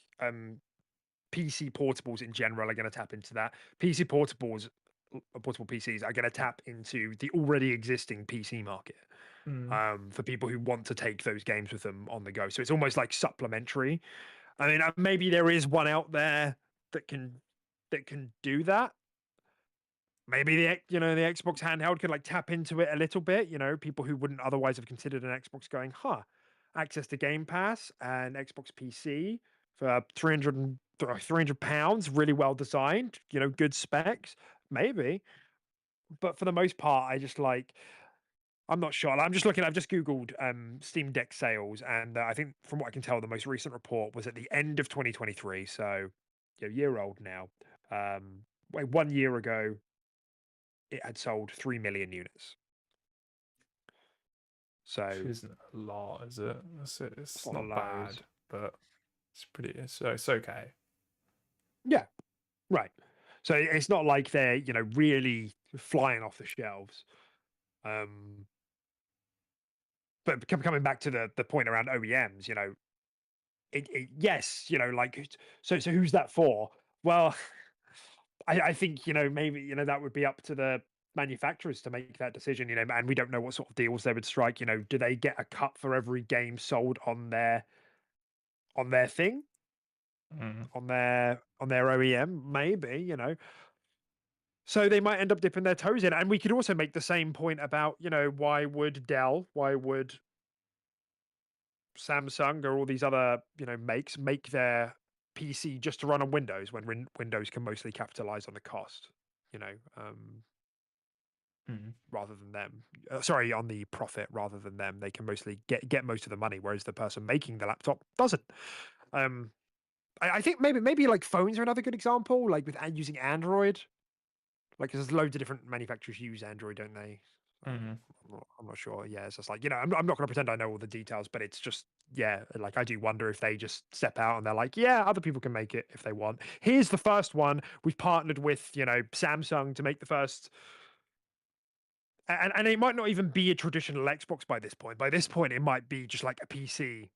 PC portables in general are going to tap into that. Portable PCs are going to tap into the already existing PC market for people who want to take those games with them on the go. So it's almost like supplementary. I mean, maybe there is one out there that can do that. maybe the Xbox handheld could like tap into it a little bit. People who wouldn't otherwise have considered an Xbox going, access to Game Pass and Xbox PC for 300 pounds, really well designed, good specs, maybe. But for the most part, I just like. I'm not sure. I've just Googled Steam Deck sales, and I think from what I can tell, the most recent report was at the end of 2023, so a year old now. 1 year ago, it had sold 3 million units. So which isn't a lot, is it? It's not loads. bad, but it's okay. Yeah, right. So it's not like they're really flying off the shelves. But coming back to the point around OEMs, yes, like so who's that for? Well, I think maybe that would be up to the manufacturers to make that decision, and we don't know what sort of deals they would strike. Do they get a cut for every game sold on their thing, on their OEM? Maybe. So they might end up dipping their toes in, and we could also make the same point about why would Dell, why would Samsung or all these other makes make their PC just to run on Windows when Windows can mostly capitalize on the cost, rather than them. Sorry, on the profit rather than them. They can mostly get most of the money, whereas the person making the laptop doesn't. I think maybe like phones are another good example, like with using Android. Like there's loads of different manufacturers use Android, don't they? I'm not sure. Yeah, it's just like I'm not going to pretend I know all the details, but it's just like I do wonder if they just step out and they're like, yeah, other people can make it if they want. Here's the first one. We've partnered with Samsung to make the first, and it might not even be a traditional Xbox by this point. By this point, it might be just like a PC,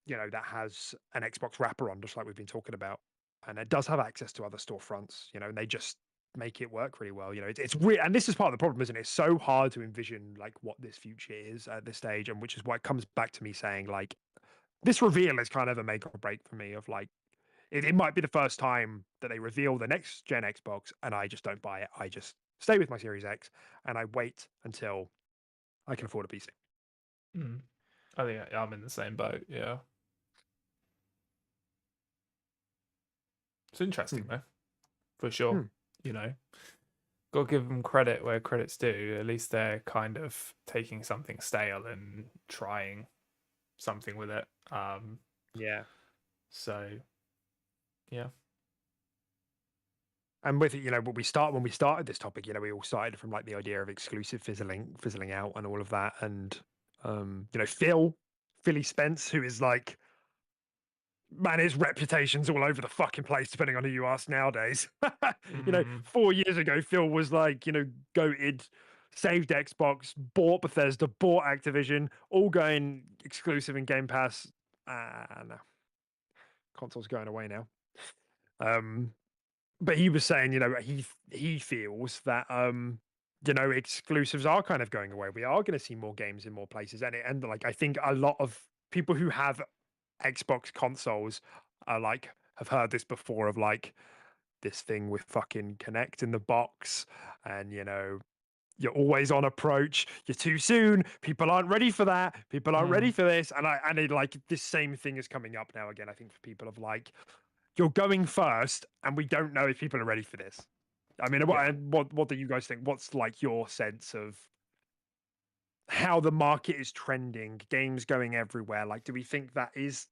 that has an Xbox wrapper on, just like we've been talking about, and it does have access to other storefronts, and they just make it work really well. It's weird, and this is part of the problem, isn't it? It's so hard to envision like what this future is at this stage, and which is why it comes back to me saying like this reveal is kind of a make or break for me. Of like, it might be the first time that they reveal the next gen Xbox, and I just don't buy it. I just stay with my Series X, and I wait until I can afford a PC. I think I'm in the same boat. Yeah, it's interesting though, for sure. Got to give them credit where credit's due. At least they're kind of taking something stale and trying something with it. Yeah. So, yeah. And with it, when we started this topic, we all started from like the idea of exclusive fizzling out and all of that. And Philly Spence, who is like, man, his reputation's all over the fucking place, depending on who you ask nowadays. 4 years ago, Phil was like, goated, saved Xbox, bought Bethesda, bought Activision, all going exclusive in Game Pass. No. Console's going away now. But he was saying, he feels that exclusives are kind of going away. We are going to see more games in more places, and like I think a lot of people who have Xbox consoles are like have heard this before of like this thing with fucking Connect in the box, and you're always on approach. You're too soon. People aren't ready for that. People aren't ready for this, and it like this same thing is coming up now again. I think for people of like, you're going first, and we don't know if people are ready for this. I mean, what do you guys think? What's like your sense of how the market is trending? Games going everywhere. Like, do we think that is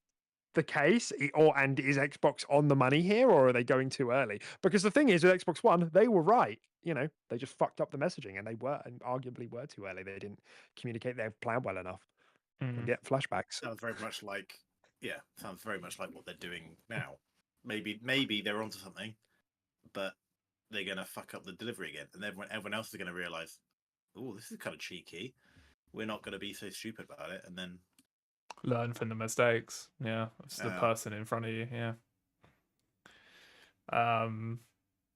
the case, and is Xbox on the money here, or are they going too early? Because the thing is, with Xbox One, they were right. They just fucked up the messaging, and they arguably were too early. They didn't communicate their plan well enough and get flashbacks. Sounds very much like what they're doing now. Maybe they're onto something, but they're gonna fuck up the delivery again, and everyone else is gonna realize, oh, this is kind of cheeky. We're not gonna be so stupid about it, and then learn from the mistakes. Yeah, it's the person in front of you. Yeah.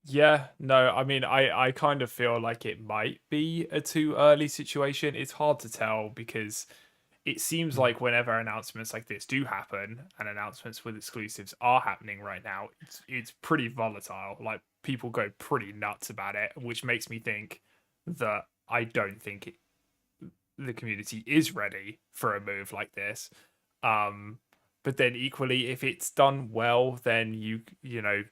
Yeah. No, I mean, I kind of feel like it might be a too early situation. It's hard to tell because it seems like whenever announcements like this do happen, and announcements with exclusives are happening right now, it's pretty volatile. Like people go pretty nuts about it, which makes me think that I don't think the community is ready for a move like this. But then equally, if it's done well, then you know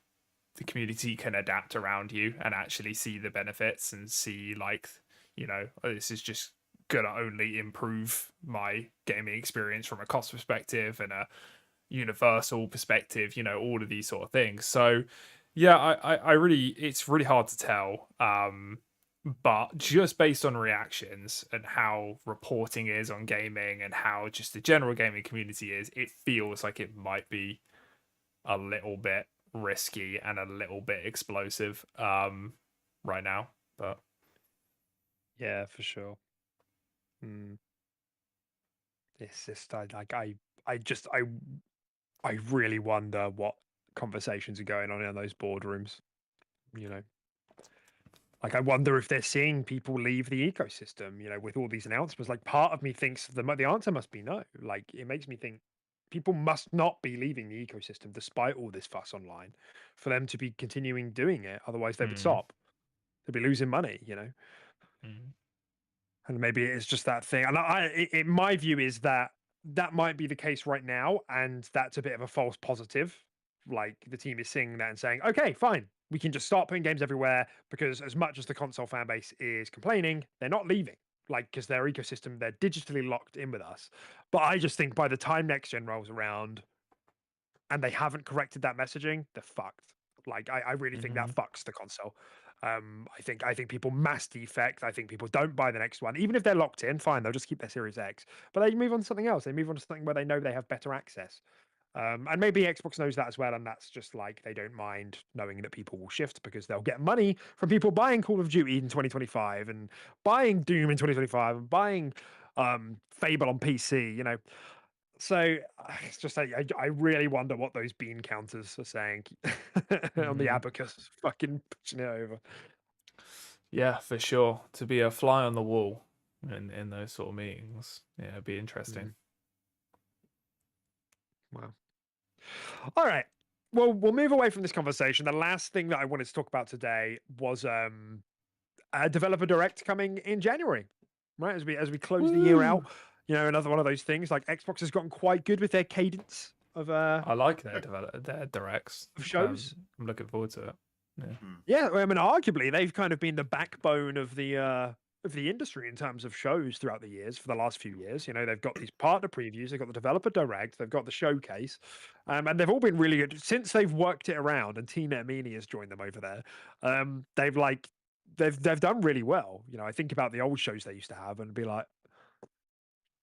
the community can adapt around you and actually see the benefits and see like, you know, oh, this is just gonna only improve my gaming experience from a cost perspective and a universal perspective, you know, all of these sort of things. So yeah, I really, it's really hard to tell. But just based on reactions and how reporting is on gaming and how just the general gaming community is, it feels like it might be a little bit risky and a little bit explosive right now. But Yeah, for sure. It's just I really wonder what conversations are going on in those boardrooms. You know, like I wonder if they're seeing people leave the ecosystem. You know, with all these announcements. Like part of me thinks the answer must be no. Like it makes me think people must not be leaving the ecosystem despite all this fuss online for them to be continuing doing it. Otherwise, they would stop. They'd be losing money. You know. And maybe it's just that thing. And my view is that that might be the case right now, and that's a bit of a false positive. Like the team is seeing that and saying, "Okay, fine, we can just start putting games everywhere." Because as much as the console fan base is complaining, they're not leaving. Like because their ecosystem, they're digitally locked in with us. But I just think by the time next gen rolls around, and they haven't corrected that messaging, they're fucked. Like I really think that fucks the console. I think people mass defect. I think people don't buy the next one, even if they're locked in. Fine, they'll just keep their Series X, but they move on to something else. They move on to something where they know they have better access. And maybe Xbox knows that as well, and that's just like they don't mind knowing that people will shift because they'll get money from people buying Call of Duty in 2025 and buying Doom in 2025 and buying Fable on PC. You know, so it's just I really wonder what those bean counters are saying on the abacus, fucking pushing it over. Yeah, for sure. To be a fly on the wall in those sort of meetings, yeah, it'd be interesting. Wow. All right. Well, we'll move away from this conversation. The last thing that I wanted to talk about today was a developer direct coming in January. Right as we close the year out, you know, another one of those things. Like Xbox has gotten quite good with their cadence of I like their directs. shows. I'm looking forward to it. Yeah, I mean, arguably they've kind of been the backbone of the industry in terms of shows throughout the years for the last few years. You know, they've got these partner previews, they've got the developer direct, they've got the showcase, and they've all been really good since they've worked it around. And Tina Amini has joined them over there. They've done really well. You know, I think about the old shows they used to have and be like,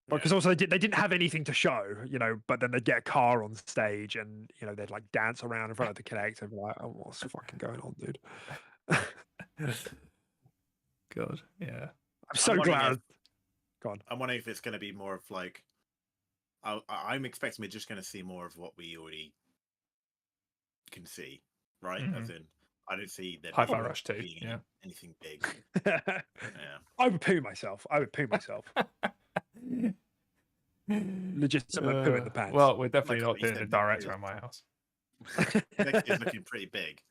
because also they didn't have anything to show, you know, but then they'd get a car on stage and, you know, they'd like dance around in front of the Kinect and be like, oh, what's fucking going on, dude? God, yeah. I'm so glad. God. I'm wondering if it's going to be more of like, I'm expecting we're just going to see more of what we already can see, right? As in, I don't see that Hi-Fi Rush 2, anything big. I would poo myself. Legit someone poo in the pants. Well, we're definitely not doing a direct around my house. Next year's looking pretty big.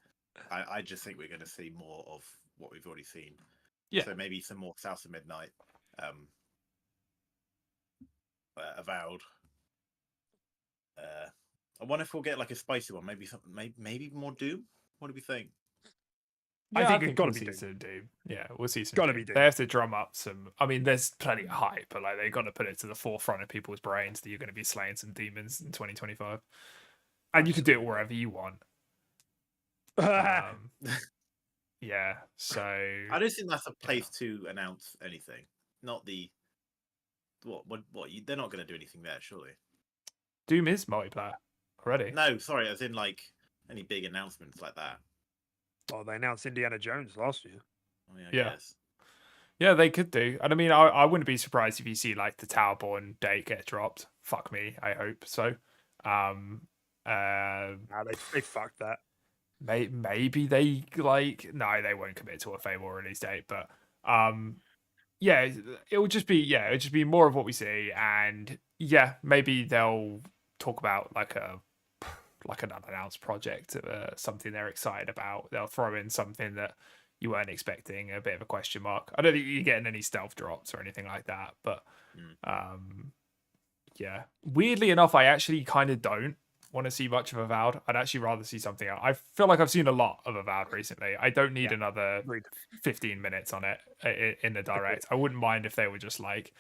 I just think we're going to see more of what we've already seen. Yeah. So maybe some more South of Midnight, Avowed. I wonder if we'll get like a spicy one. Maybe something. Maybe more Doom. What do we think? Yeah, I think it's got to be some Doom. Yeah, we'll see some. Got to be Doom. They have to drum up some. I mean, there's plenty of hype, but like they've got to put it to the forefront of people's brains that you're going to be slaying some demons in 2025, and you can do it wherever you want. Yeah, so I don't think that's a place to announce anything. Not the what? They're not going to do anything there, surely. Doom is multiplayer already. No, sorry, as in like any big announcements like that. Well, they announced Indiana Jones last year. I mean, I guess. Yeah, they could do. And I mean, I wouldn't be surprised if you see like the Towerborn date get dropped. Fuck me, I hope so. They fucked that. Maybe they like no, they won't commit to a Fable release date, but yeah, it would just be more of what we see, and yeah, maybe they'll talk about like an unannounced project, something they're excited about. They'll throw in something that you weren't expecting, a bit of a question mark. I don't think you're getting any stealth drops or anything like that, but yeah. Weirdly enough, I actually kind of don't want to see much of Avowed. I'd actually rather see something else. I feel like I've seen a lot of Avowed recently. I don't need another Agreed. 15 minutes on it in the direct. I wouldn't mind if they were just like,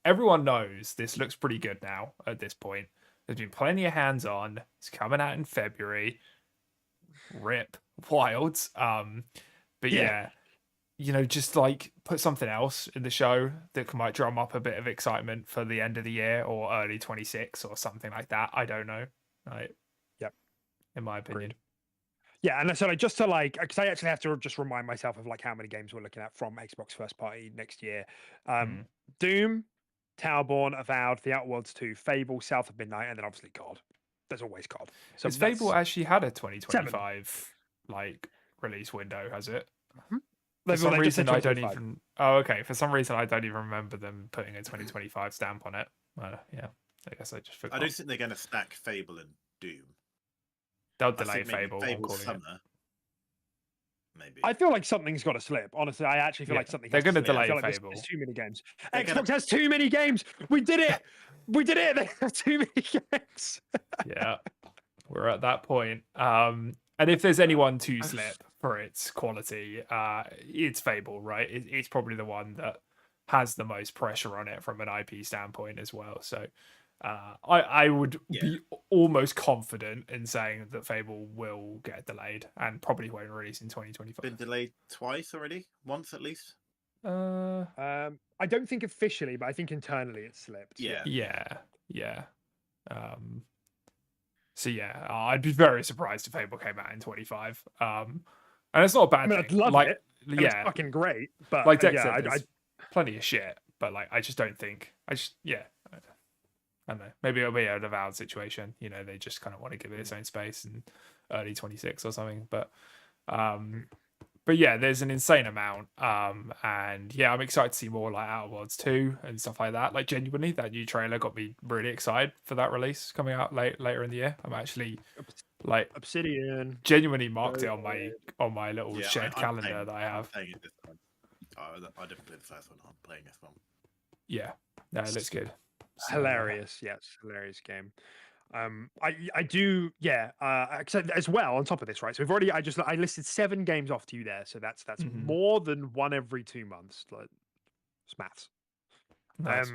everyone knows this looks pretty good now at this point. There's been plenty of hands-on. It's coming out in February. Rip Wilds. But yeah, just like put something else in the show that might drum up a bit of excitement for the end of the year or early 26 or something like that. I don't know. Right. Yep. In my opinion. Agreed. Yeah, and so just to because I actually have to just remind myself of like how many games we're looking at from Xbox first party next year. Doom, Towerborn, Avowed, The Outer Worlds 2, Fable, South of Midnight, and then obviously COD. There's always COD. So has Fable actually had a 2025 like release window? Has it? For some reason, I don't even. Oh, okay. For some reason, I don't even remember them putting a 2025 stamp on it. Yeah, I guess I just forgot. I don't think they're going to stack Fable and Doom. They'll delay Fable. Summer. Maybe. I feel like something's got to slip. Honestly, I actually feel like something. They're going to delay Fable. Like there's too many games. Xbox has too many games. We did it. We did it. They have too many games. Yeah, we're at that point. And if there's anyone to slip for its quality, it's Fable, right? It's probably the one that has the most pressure on it from an IP standpoint as well. So I would be almost confident in saying that Fable will get delayed and probably won't release in 2025. Been delayed twice already? Once at least? I don't think officially, but I think internally it slipped. Yeah. So yeah, I'd be very surprised if Fable came out in 25. And it's not a bad thing. I'd love it. It's fucking great. But like Dex said, there's plenty of shit. But like, I just don't think. I don't know. Maybe it'll be an Avowed situation. They just kind of want to give it its own space in early 26 or something. But yeah, there's an insane amount. And yeah, I'm excited to see more like Outer Worlds 2 and stuff like that. Like genuinely, that new trailer got me really excited for that release coming out later in the year. I'm actually like Obsidian. Genuinely marked it on my little shared calendar that I have. I'm playing it this one. I didn't play the first one. I'm playing this one. Yeah, no, it looks good. So, hilarious. Yes, hilarious game. I do, as well on top of this, right? So I listed 7 games off to you there, so that's more than one every 2 months. Like, it's maths. Nice.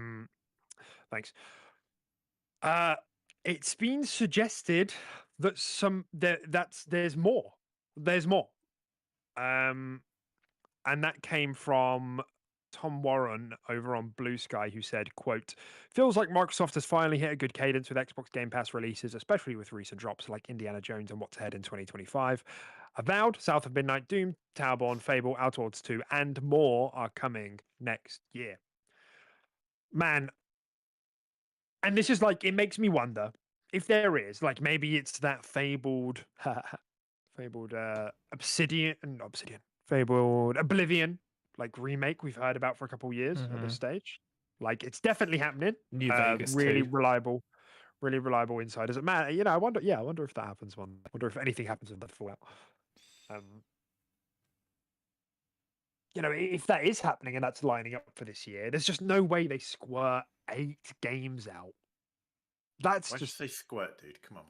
Thanks. It's been suggested that there's more. There's more. And that came from Tom Warren over on Blue Sky, who said, quote, feels like Microsoft has finally hit a good cadence with Xbox Game Pass releases, especially with recent drops like Indiana Jones and what's ahead in 2025. Avowed, South of Midnight, Doom, Towerborn, Fable, Outer Worlds 2, and more are coming next year. Man, and this is like, it makes me wonder if there is, like, maybe it's that fabled Oblivion, like remake we've heard about for a couple of years at this stage. Like, it's definitely happening. New Vegas really 2. reliable insiders. Man, I wonder if that happens. I wonder if anything happens in that Fallout. If that is happening and that's lining up for this year, there's just no way they squirt 8 games out. That's Why'd just you say squirt, dude? Come on.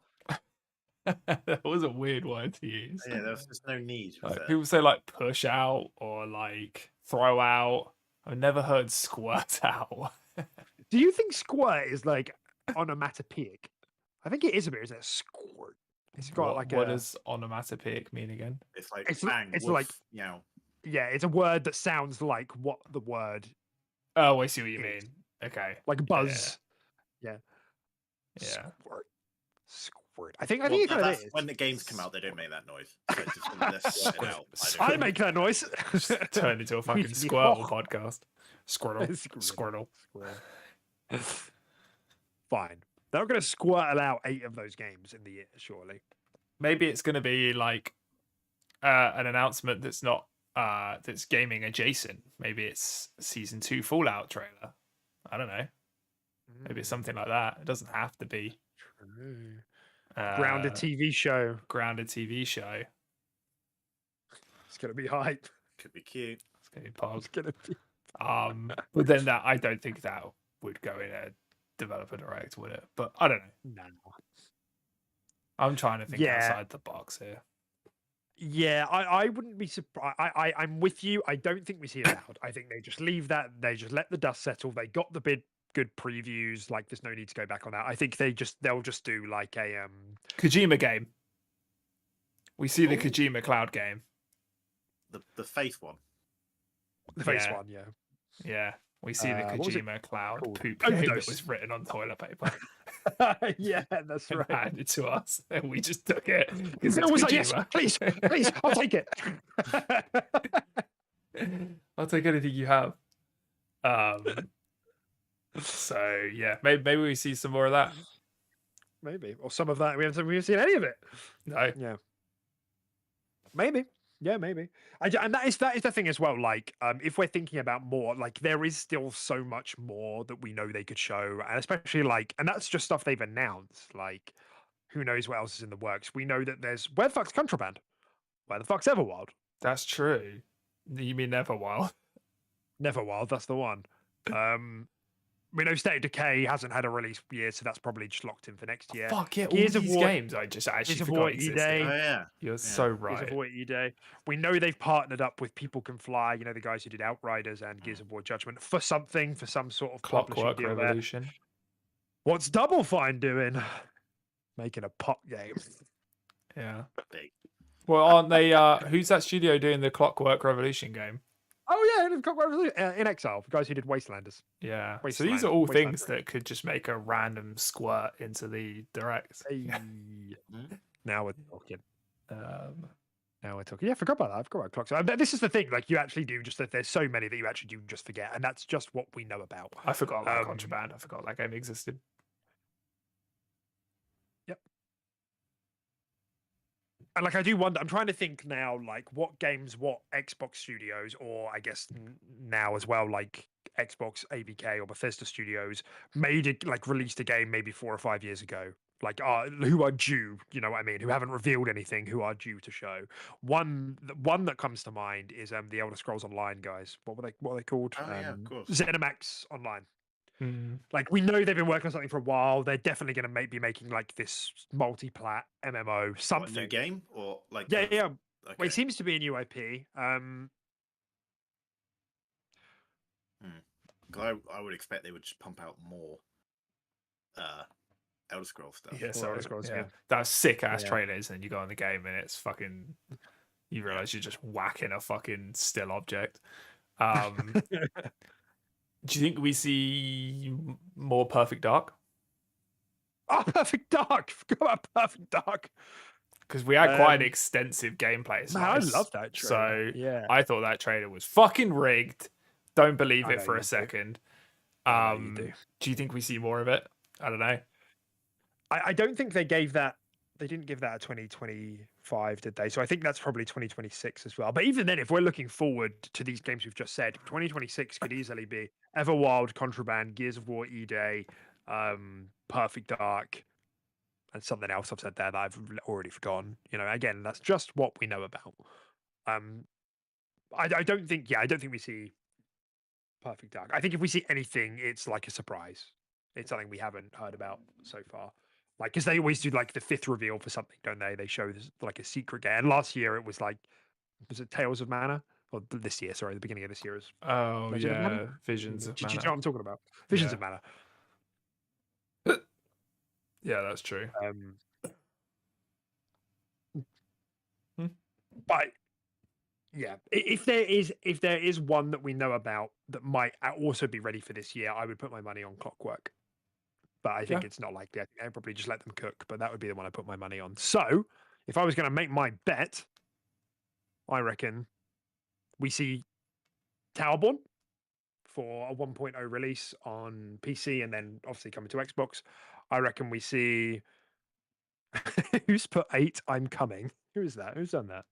That was a weird word to use. Yeah, there's just no need. People say like push out or like throw out. I've never heard squirt out. Do you think squirt is like onomatopoeic? I think it is a bit. Is it squirt? It's got what does onomatopoeic mean again? It's like it's bang, it's woof, like meow. Yeah, it's a word that sounds like what the word. Oh, I see what you mean. Okay, like buzz. Yeah. Squirt. I think it kind of is. When the games come out, they don't make that noise. So I make that noise. Turned into a fucking Squirtle podcast. Squirtle. Fine. They're going to squirt out 8 of those games in the year, surely. Maybe it's going to be like an announcement that's not that's gaming adjacent. Maybe it's season 2 Fallout trailer. I don't know. Maybe it's something like that. It doesn't have to be. True. Grounded TV show. Grounded TV show. It's gonna be hype. Could be cute. It's gonna be pog. It's gonna be. But then that I don't think that would go in a developer direct, would it? But I don't know. No. I'm trying to think outside the box here. Yeah, I wouldn't be surprised. I'm with you. I don't think we see it out. I think they just leave that. They just let the dust settle. They got the good previews. Like, there's no need to go back on that. I think they'll just do like a Kojima game. We see the Kojima cloud game. The face one. The face one, yeah. Yeah. We see the Kojima cloud poop Overdose. game that was written on toilet paper. Yeah, that's right. Handed to us, and we just took it. It was like, yes, please, I'll take it. I'll take anything you have. So yeah, maybe we see some more of that. Maybe, or some of that. We haven't seen any of it. No. Yeah. Maybe. Yeah, maybe. And that is the thing as well. Like, if we're thinking about more, like, there is still so much more that we know they could show, and especially like, and that's just stuff they've announced. Like, who knows what else is in the works? We know that there's where the fuck's Contraband? Where the fuck's Everwild? That's true. You mean Neverwild? Neverwild, that's the one. We know State of Decay hasn't had a release year, so that's probably just locked in for next year. Fuck yeah, Gears all of these War, games I just actually Gears of forgot War existed. E-Day. Oh yeah, You're so Gears right. of War E-Day. We know they've partnered up with People Can Fly, you know, the guys who did Outriders and Gears of War Judgment, for some sort of Clockwork deal Revolution. there. What's Double Fine doing? Making a pop game. Yeah. big. Well, aren't they? Who's that studio doing the Clockwork Revolution game? Oh yeah, Clockwork Revolution, in Exile, the guys who did Wastelanders. Yeah. So Wasteland, these are all Wasteland things that could just make a random squirt into the direct. Hey. Now we're talking. Um, Now we're talking. Yeah, I forgot about that. I forgot about clocks. This is the thing. Like, you actually do just that. There's so many that you actually do just forget, and that's just what we know about. I forgot about Contraband. I forgot that game existed. Yep. And like, I do wonder. I'm trying to think now, like, what games, what Xbox studios, or I guess now as well, like Xbox ABK or Bethesda Studios made it, like, released a game maybe 4 or 5 years ago. Like, who are due, you know what I mean? Who haven't revealed anything, who are due to show. One that comes to mind is the Elder Scrolls Online guys. What are they called? Oh yeah, of course. ZeniMax Online. Mm. Like, we know they've been working on something for a while. They're definitely going to be making like this multi-plat MMO something. What, a new game or like? Yeah. Okay. Well, it seems to be a new IP. Because I would expect they would just pump out more Elder Scrolls stuff. Yeah, Elder Scrolls, yeah. That's sick ass Yeah. trailers, and you go on the game and it's fucking. You realize you're just whacking a fucking still object. Do you think we see more Perfect Dark? Oh, Perfect Dark! Forgot about Perfect Dark. Because we had quite an extensive gameplay. Man, I love that trailer. So yeah, I thought that trailer was fucking rigged. Don't believe I it know for you a do. second. I know you do. Do you think we see more of it? I don't know. I don't think they gave that. They didn't give that a 2025, did they? So I think that's probably 2026 as well. But even then, if we're looking forward to these games we've just said, 2026 could easily be Everwild, Contraband, Gears of War E-Day, Perfect Dark, and something else I've said there that I've already forgotten. You know, again, that's just what we know about. I don't think we see Perfect Dark. I think if we see anything, it's like a surprise. It's something we haven't heard about so far. Like, because they always do like the 5th reveal for something, don't they? They show this, like, a secret game. And last year it was like, was it Tales of Mana? Or this year, sorry, the beginning of this year is. Oh Legend of yeah, Mana? Visions of Do you Mana. know what I'm talking about? Visions of Mana. Yeah, that's true. But yeah, if there is one that we know about that might also be ready for this year, I would put my money on Clockwork. But I think it's not likely. I think I'd probably just let them cook. But that would be the one I put my money on. So if I was going to make my bet, I reckon we see Towerborn for a 1.0 release on PC and then obviously coming to Xbox. I reckon we see who's put 8 I'm coming. Who is that? Who's done that?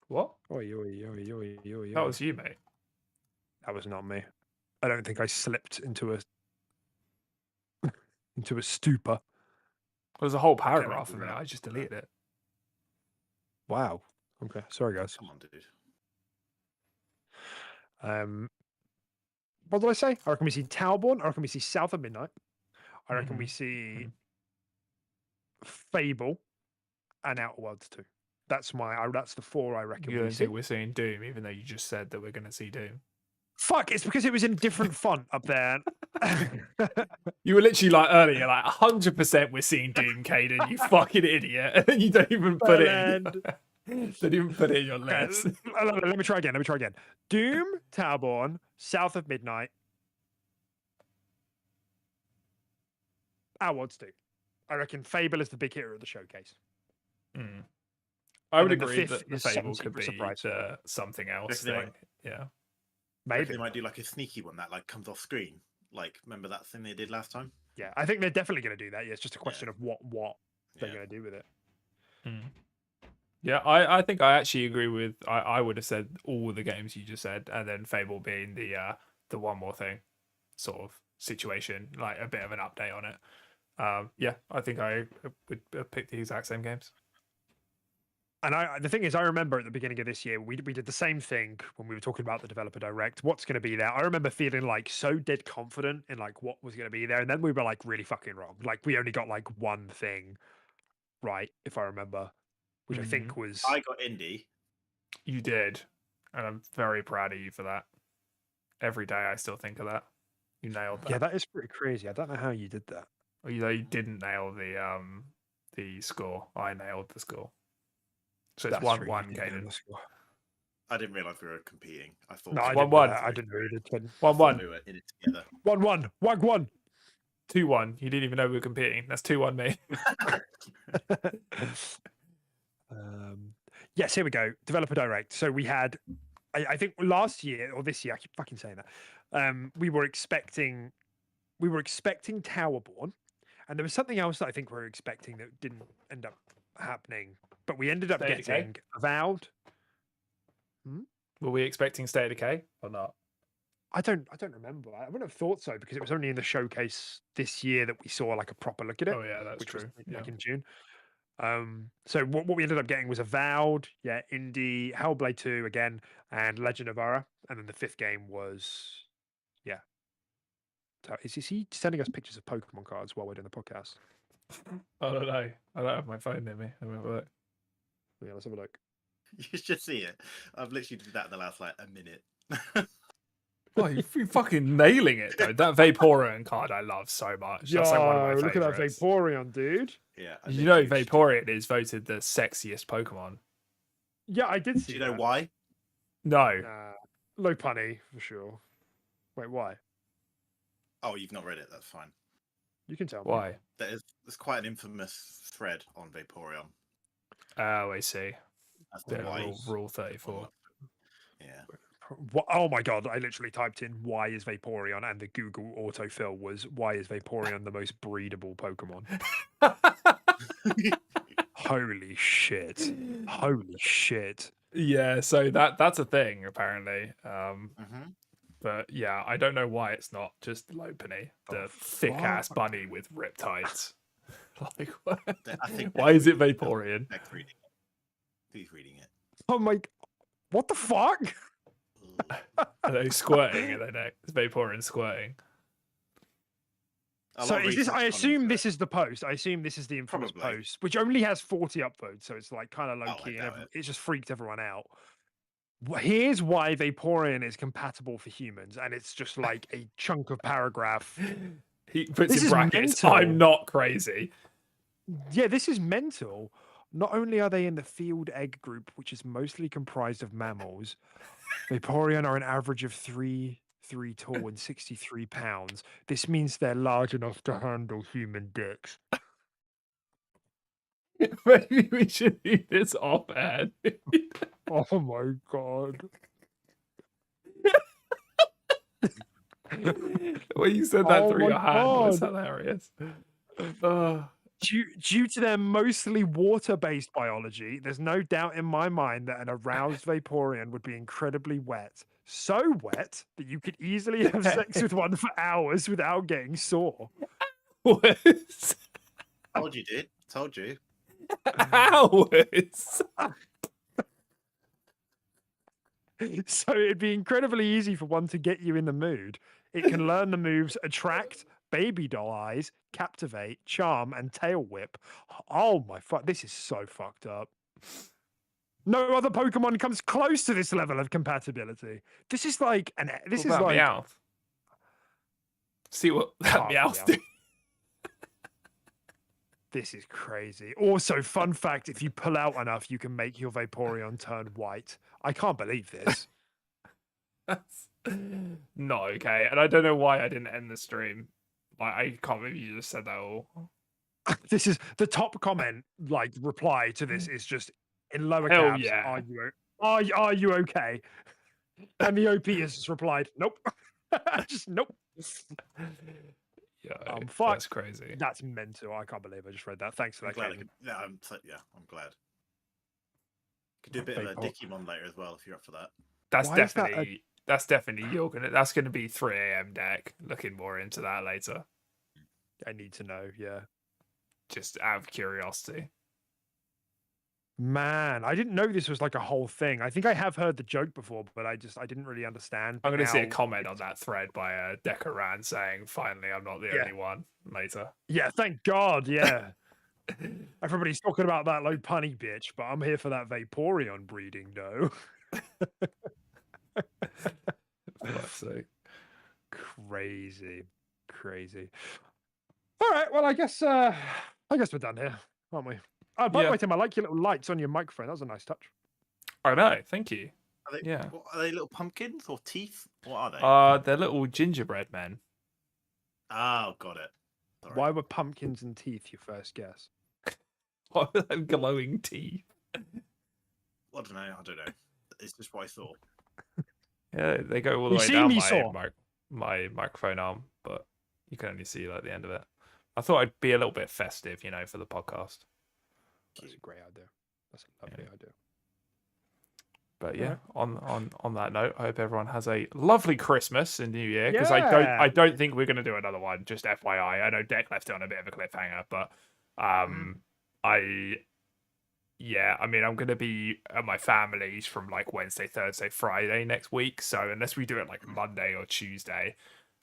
What? Oi, oi, oi, oi, oi, That oi. was you, mate. That was not me. I don't think I slipped into a stupor. There was a whole I can't paragraph of remember it. that. I just deleted it. Wow. Okay, sorry guys. Come on, dude. What did I say? I reckon we see Talborn. I reckon we see South of Midnight. I reckon we Mhm. see Fable and Outer Worlds 2. That's that's the 4 I reckon You we don't see. think we're seeing Doom, even though you just said that we're going to see Doom? Fuck, it's because it was in different font up there. You were literally like earlier, like 100% we're seeing Doom, Caden, you fucking idiot. And you don't even put it in. Don't even put it in your Okay, list. let me try again. Doom, Talborn, South of Midnight, Outer Worlds 2. I reckon Fable is the big hero of the showcase. Mm. I would then the agree fifth that the is Fable Seven could be Secrets of Price. the something else they thing. might- Yeah. Maybe Maybe. they might do like a sneaky one that like comes off screen. Like, remember that thing they did last time? Yeah, I think they're definitely going to do that. Yeah, it's just a question of what they're Yeah. going to do with it. Mm. Yeah, I think I actually agree with. I would have said all the games you just said, and then Fable being the one more thing sort of situation, like a bit of an update on it. Yeah, I think I would have picked the exact same games. And the thing is, I remember at the beginning of this year, we did the same thing when we were talking about the developer direct. What's going to be there? I remember feeling like so dead confident in like what was going to be there, and then we were like really fucking wrong. Like we only got like one thing right, if I remember, which I think was. I got indie. You did, and I'm very proud of you for that. Every day, I still think of that. You nailed that. Yeah, that is pretty crazy. I don't know how you did that. Although you didn't nail the score, I nailed the score. So it's That's 1-1, true, you did nail Caden. the score. I didn't realize we were competing. I thought No, I we didn't. One, know one. that. I didn't read it. 1-1. we were in it together. 1-1. Wag 1. 2-1. You didn't even know we were competing. That's 2-1, mate. Yes, here we go. Developer direct. So we had, I think last year or this year, I keep fucking saying that. We were expecting Towerborn, and there was something else that I think we were expecting that didn't end up happening. But we ended up State of Decay? getting Avowed. Were we expecting State of Decay or not? I don't remember. I wouldn't have thought so because it was only in the showcase this year that we saw like a proper look at it. Oh yeah, that's which true. was Yeah. like in June. So what we ended up getting was Avowed, yeah, Indie, Hellblade 2 again, and Legend of Ara. And then the fifth game was, yeah. Is he sending us pictures of Pokemon cards while we're doing the podcast? I don't know. I don't have my phone near me. Let me have a look. Yeah, let's have a look. You should see it. I've literally did that in the last like a minute. Oh, you're fucking nailing it though. That Vaporeon card I love so much. That's like one of my look at that favorites. Vaporeon, dude. Yeah. You know Vaporeon is voted the sexiest Pokemon. Yeah, I did Do see you know that. why? No. Low punny, for sure. Wait, why? Oh, you've not read it. That's fine. You can tell me. Why? There's quite an infamous thread on Vaporeon. Oh, I see. That's Bit why. of rule 34. Yeah. What, oh my god, I literally typed in why is Vaporeon and the Google autofill was why is Vaporeon the most breedable Pokemon? Holy shit. Holy shit. Yeah, so that's a thing apparently. Mm-hmm. But yeah, I don't know why it's not just Lopunny, the thick ass fuck? bunny with riptides. Like, what? I think Why is it Vaporeon? Beck's reading it. Who's reading it? Oh my, what the fuck? Are they squirting? Are they next? It's Vaporeon squirting. A So lot of is this, research I gone assume into this it. is the post. I assume this is the infamous Probably. post, which only has 40 upvotes. So it's like kind of low Oh, I key and doubt it. it just freaked everyone out. Here's why Vaporeon is compatible for humans. And it's just like a chunk of paragraph. He puts This in is brackets, mental. I'm not crazy. Yeah, this is mental. Not only are they in the field egg group, which is mostly comprised of mammals, Vaporeon are an average of 3 tall and 63 pounds. This means they're large enough to handle human dicks. Maybe we should eat this off ad. Oh my god. When you said that Oh through my your hand was God. hilarious. Oh, Due to their mostly water-based biology, there's no doubt in my mind that an aroused Vaporeon would be incredibly wet. So wet that you could easily have sex with one for hours without getting sore. What? Told you, dude. Told you. Hours. So it'd be incredibly easy for one to get you in the mood. It can learn the moves Attract, Baby Doll Eyes, Captivate, Charm, and Tail Whip. Oh my fuck, this is so fucked up. No other Pokemon comes close to this level of compatibility. This is like What about Meowth? See what that Meowth do. This is crazy. Also, fun fact, if you pull out enough, you can make your Vaporeon turn white. I can't believe this. That's not okay. And I don't know why I didn't end the stream. Like, I can't believe you just said that all. This is the top comment, like, reply to this is just in lower Hell caps. yeah. Are you okay? And the OP has just replied, nope. Just nope. Yeah, fuck. that's crazy. That's mental. I can't believe I just read that. Thanks for that. I'm glad. Could do a bit of a Digimon later as well if you're up for that. That's definitely that's gonna be 3 AM deck. Looking more into that later. I need to know, yeah. Just out of curiosity. Man, I didn't know this was like a whole thing. I think I have heard the joke before, but I didn't really understand. I'm going to see a comment on that thread by Decoran saying, finally, I'm not the only one later. Yeah, thank God, yeah. Everybody's talking about that low punny bitch, but I'm here for that Vaporeon breeding, no. Crazy. All right, well, I guess we're done here, aren't we? Oh, by the way, Tim, I like your little lights on your microphone. That was a nice touch. I know, thank you. Are they little pumpkins or teeth? What are they? They're little gingerbread men. Oh, got it. Sorry. Why were pumpkins and teeth your first guess? Why were they glowing teeth? I don't know. It's just what I thought. Yeah, they go all the way down my microphone arm, but you can only see like the end of it. I thought I'd be a little bit festive, for the podcast. That's a great idea. That's a lovely idea. But yeah, on that note, I hope everyone has a lovely Christmas and New Year. Because I don't think we're gonna do another one. Just FYI, I know Deck left it on a bit of a cliffhanger, but I'm gonna be at my family's from like Wednesday, Thursday, Friday next week. So unless we do it like Monday or Tuesday,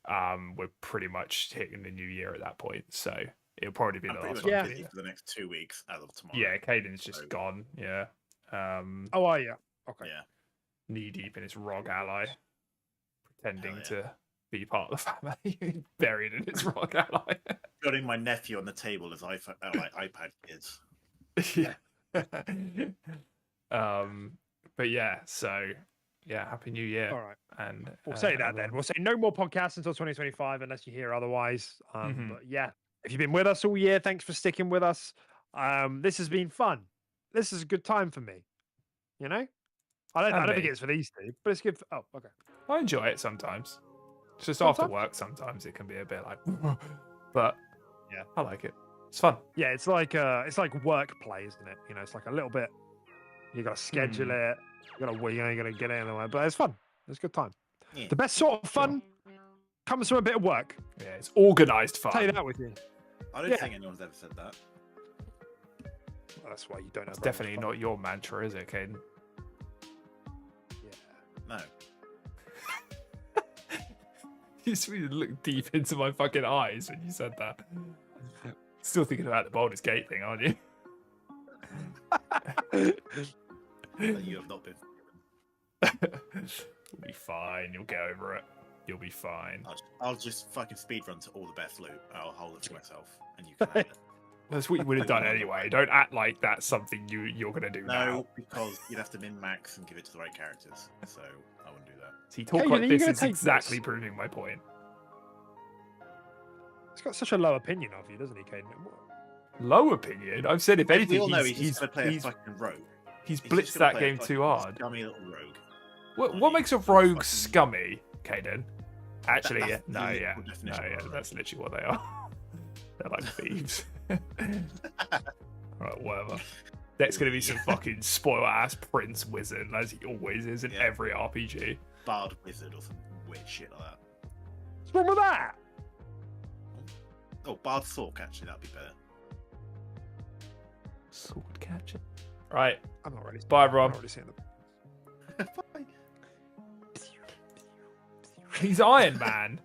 we're pretty much hitting the new year at that point. So it'll probably be the last one. Busy for the next 2 weeks as of tomorrow. Yeah, Caden's just gone. Yeah. Oh, are you? Okay. Yeah. Knee deep in his ROG ally, pretending to be part of the family, buried in his ROG ally. Putting my nephew on the table as iPad kids. Yeah. But yeah, so yeah, Happy New Year. All right. And we'll say that then. We'll say no more podcasts until 2025 unless you hear otherwise. Mm-hmm. But yeah, if you've been with us all year, thanks for sticking with us. This has been fun. This is a good time for me. I don't think it's for these two, but it's good for I enjoy it sometimes. It's just after work sometimes it can be a bit like but yeah, I like it. It's fun. Yeah, it's like work play, isn't it? It's like a little bit you gotta schedule it, you gotta get it anyway, but it's fun. It's a good time. Yeah. The best sort of fun comes from a bit of work. Yeah, it's organized fun. I'll tell you that with you. I don't think anyone's ever said that. Well, that's why you don't have. It's definitely not your mantra, is it, Caden? No. You just really looked deep into my fucking eyes when you said that. Still thinking about the Baldur's Gate thing, aren't you? You have not been. You'll be fine. You'll get over it. You'll be fine. I'll just fucking speedrun to all the best loot. I'll hold it to myself, and you can have it. That's what you would have done anyway. Don't act like that's something you're going to do now. No, because you'd have to min-max and give it to the right characters. So I wouldn't do that. See, talk like this is exactly proving my point. He's got such a low opinion of you, doesn't he, Caden? Low opinion? I've said if anything, we all know he's going to play a fucking rogue. He's blitzed that game too hard. Scummy little rogue. What makes a rogue scummy, Caden? Actually, no, that's literally what they are. They're like thieves. Right, whatever. There's gonna be some fucking spoiler ass prince wizard, as he always is in every RPG. Bard wizard or some weird shit like that. What's wrong with that? Oh, Bard Sork, actually, that'd be better. Sword catcher. Right. I'm not ready. Bye, I'm Rob. not already seeing them. Bye. He's Iron Man.